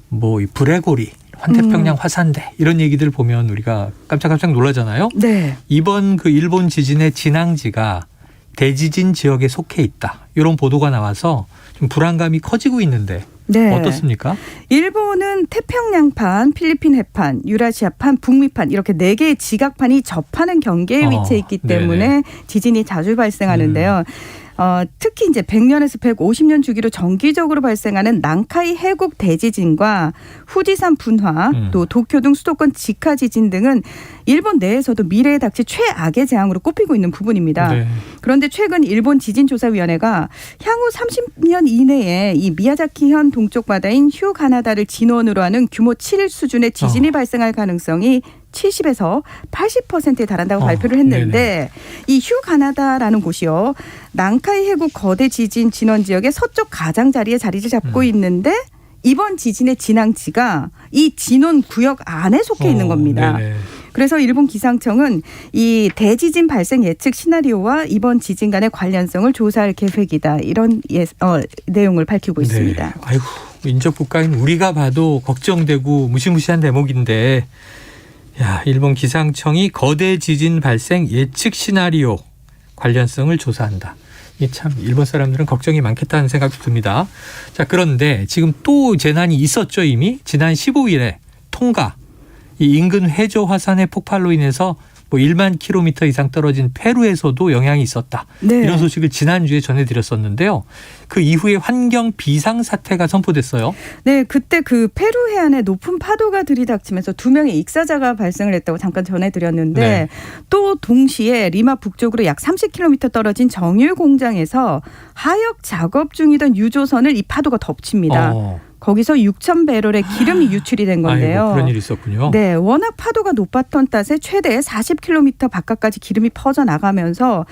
뭐 이 불레고리, 환태평양 화산대 이런 얘기들 보면 우리가 깜짝깜짝 놀라잖아요. 네. 이번 그 일본 지진의 진앙지가 대지진 지역에 속해 있다. 이런 보도가 나와서 좀 불안감이 커지고 있는데 네. 어떻습니까? 일본은 태평양판, 필리핀 해판, 유라시아판, 북미판 이렇게 4개의 지각판이 접하는 경계에 위치해 있기 때문에 네네. 지진이 자주 발생하는데요. 특히 이제 100년에서 150년 주기로 정기적으로 발생하는 난카이 해국 대지진과 후지산 분화, 또 도쿄 등 수도권 직하 지진 등은 일본 내에서도 미래에 닥칠 최악의 재앙으로 꼽히고 있는 부분입니다. 네. 그런데 최근 일본 지진조사위원회가 향후 30년 이내에 이 미야자키현 동쪽 바다인 휴가나다를 진원으로 하는 규모 7 수준의 지진이 발생할 가능성이 70에서 80%에 달한다고 발표를 했는데 이 휴가나다라는 곳이요. 난카이 해국 거대 지진 진원 지역의 서쪽 가장자리에 자리를 잡고 있는데 이번 지진의 진앙지가 이 진원 구역 안에 속해 있는 겁니다. 네네. 그래서 일본 기상청은 이 대지진 발생 예측 시나리오와 이번 지진 간의 관련성을 조사할 계획이다. 이런 내용을 밝히고 있습니다. 아이고, 인접 국가인 우리가 봐도 걱정되고 무시무시한 대목인데 야, 일본 기상청이 거대 지진 발생 예측 시나리오 관련성을 조사한다. 이 참 일본 사람들은 걱정이 많겠다는 생각도 듭니다. 자, 그런데 지금 또 재난이 있었죠. 이미 지난 15일에 통가 이 인근 회조 화산의 폭발로 인해서 뭐 1만 킬로미터 이상 떨어진 페루에서도 영향이 있었다. 네. 이런 소식을 지난주에 전해드렸었는데요. 그 이후에 환경 비상사태가 선포됐어요. 네, 그때 그 페루 해안에 높은 파도가 들이닥치면서 2명의 익사자가 발생을 했다고 잠깐 전해드렸는데 네. 또 동시에 리마 북쪽으로 약 30km 떨어진 정유 공장에서 하역 작업 중이던 유조선을 이 파도가 덮칩니다. 거기서 6,000배럴의 기름이 유출이 된 건데요. 아이고, 그런 일이 있었군요. 네, 워낙 파도가 높았던 탓에 최대 40km 바깥까지 기름이 퍼져나가면서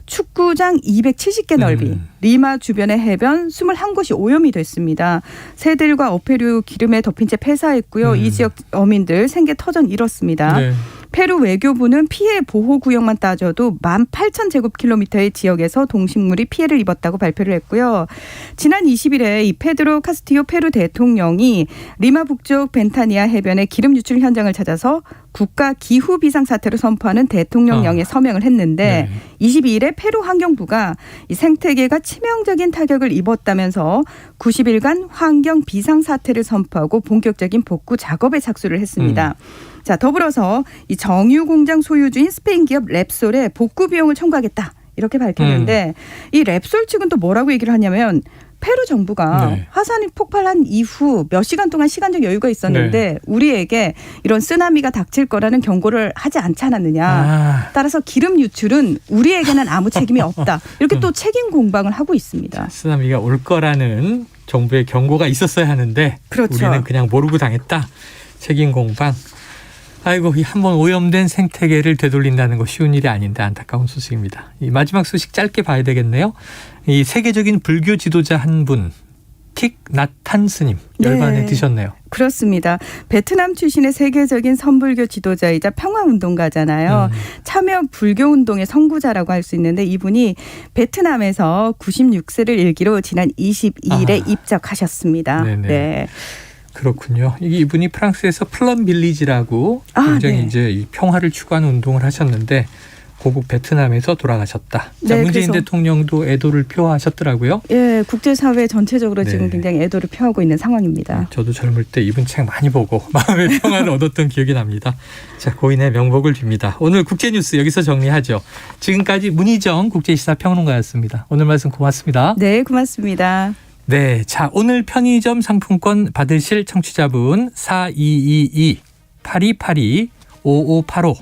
축구장 270개 넓이, 리마 주변의 해변 21곳이 오염이 됐습니다. 새들과 어패류 기름에 덮인 채 폐사했고요. 이 지역 어민들 생계 터전 잃었습니다. 네. 페루 외교부는 피해 보호 구역만 따져도 18,000제곱킬로미터의 지역에서 동식물이 피해를 입었다고 발표를 했고요. 지난 20일에 이 페드로 카스티요 페루 대통령이 리마 북쪽 벤타니아 해변의 기름 유출 현장을 찾아서 국가 기후 비상사태로 선포하는 대통령령에 서명을 했는데 22일에 페루 환경부가 이 생태계가 치명적인 타격을 입었다면서 90일간 환경 비상사태를 선포하고 본격적인 복구 작업에 착수를 했습니다. 자, 더불어서 이 정유 공장 소유주인 스페인 기업 랩솔에 복구 비용을 청구하겠다. 이렇게 밝혔는데 이 랩솔 측은 또 뭐라고 얘기를 하냐면 페루 정부가 화산이 폭발한 이후 몇 시간 동안 시간적 여유가 있었는데 우리에게 이런 쓰나미가 닥칠 거라는 경고를 하지 않지 않았느냐. 따라서 기름 유출은 우리에게는 아무 책임이 없다. 이렇게 또 책임 공방을 하고 있습니다. 쓰나미가 올 거라는 정부의 경고가 있었어야 하는데 그렇죠. 우리는 그냥 모르고 당했다. 책임 공방. 아이고, 이 한번 오염된 생태계를 되돌린다는 거 쉬운 일이 아닌데 안타까운 소식입니다. 이 마지막 소식 짧게 봐야 되겠네요. 이 세계적인 불교 지도자 한 분, 틱 나탄 스님 열반에 드셨네요. 그렇습니다. 베트남 출신의 세계적인 선불교 지도자이자 평화운동가잖아요. 참여 불교운동의 선구자라고 할 수 있는데 이분이 베트남에서 96세를 일기로 지난 22일에 입적하셨습니다. 네네. 네. 그렇군요. 이분이 프랑스에서 플럼 빌리지라고 굉장히 네. 이제 이 평화를 추구하는 운동을 하셨는데 고국 베트남에서 돌아가셨다. 자, 네, 문재인 그래서 대통령도 애도를 표하셨더라고요. 예, 국제사회 전체적으로 지금 네. 굉장히 애도를 표하고 있는 상황입니다. 저도 젊을 때 이분 책 많이 보고 마음의 평화를 얻었던 기억이 납니다. 자, 고인의 명복을 빕니다. 오늘 국제뉴스 여기서 정리하죠. 지금까지 문희정 국제시사평론가였습니다. 오늘 말씀 고맙습니다. 네, 고맙습니다. 네, 자, 오늘 편의점 상품권 받으실 청취자분 4222-8282-5585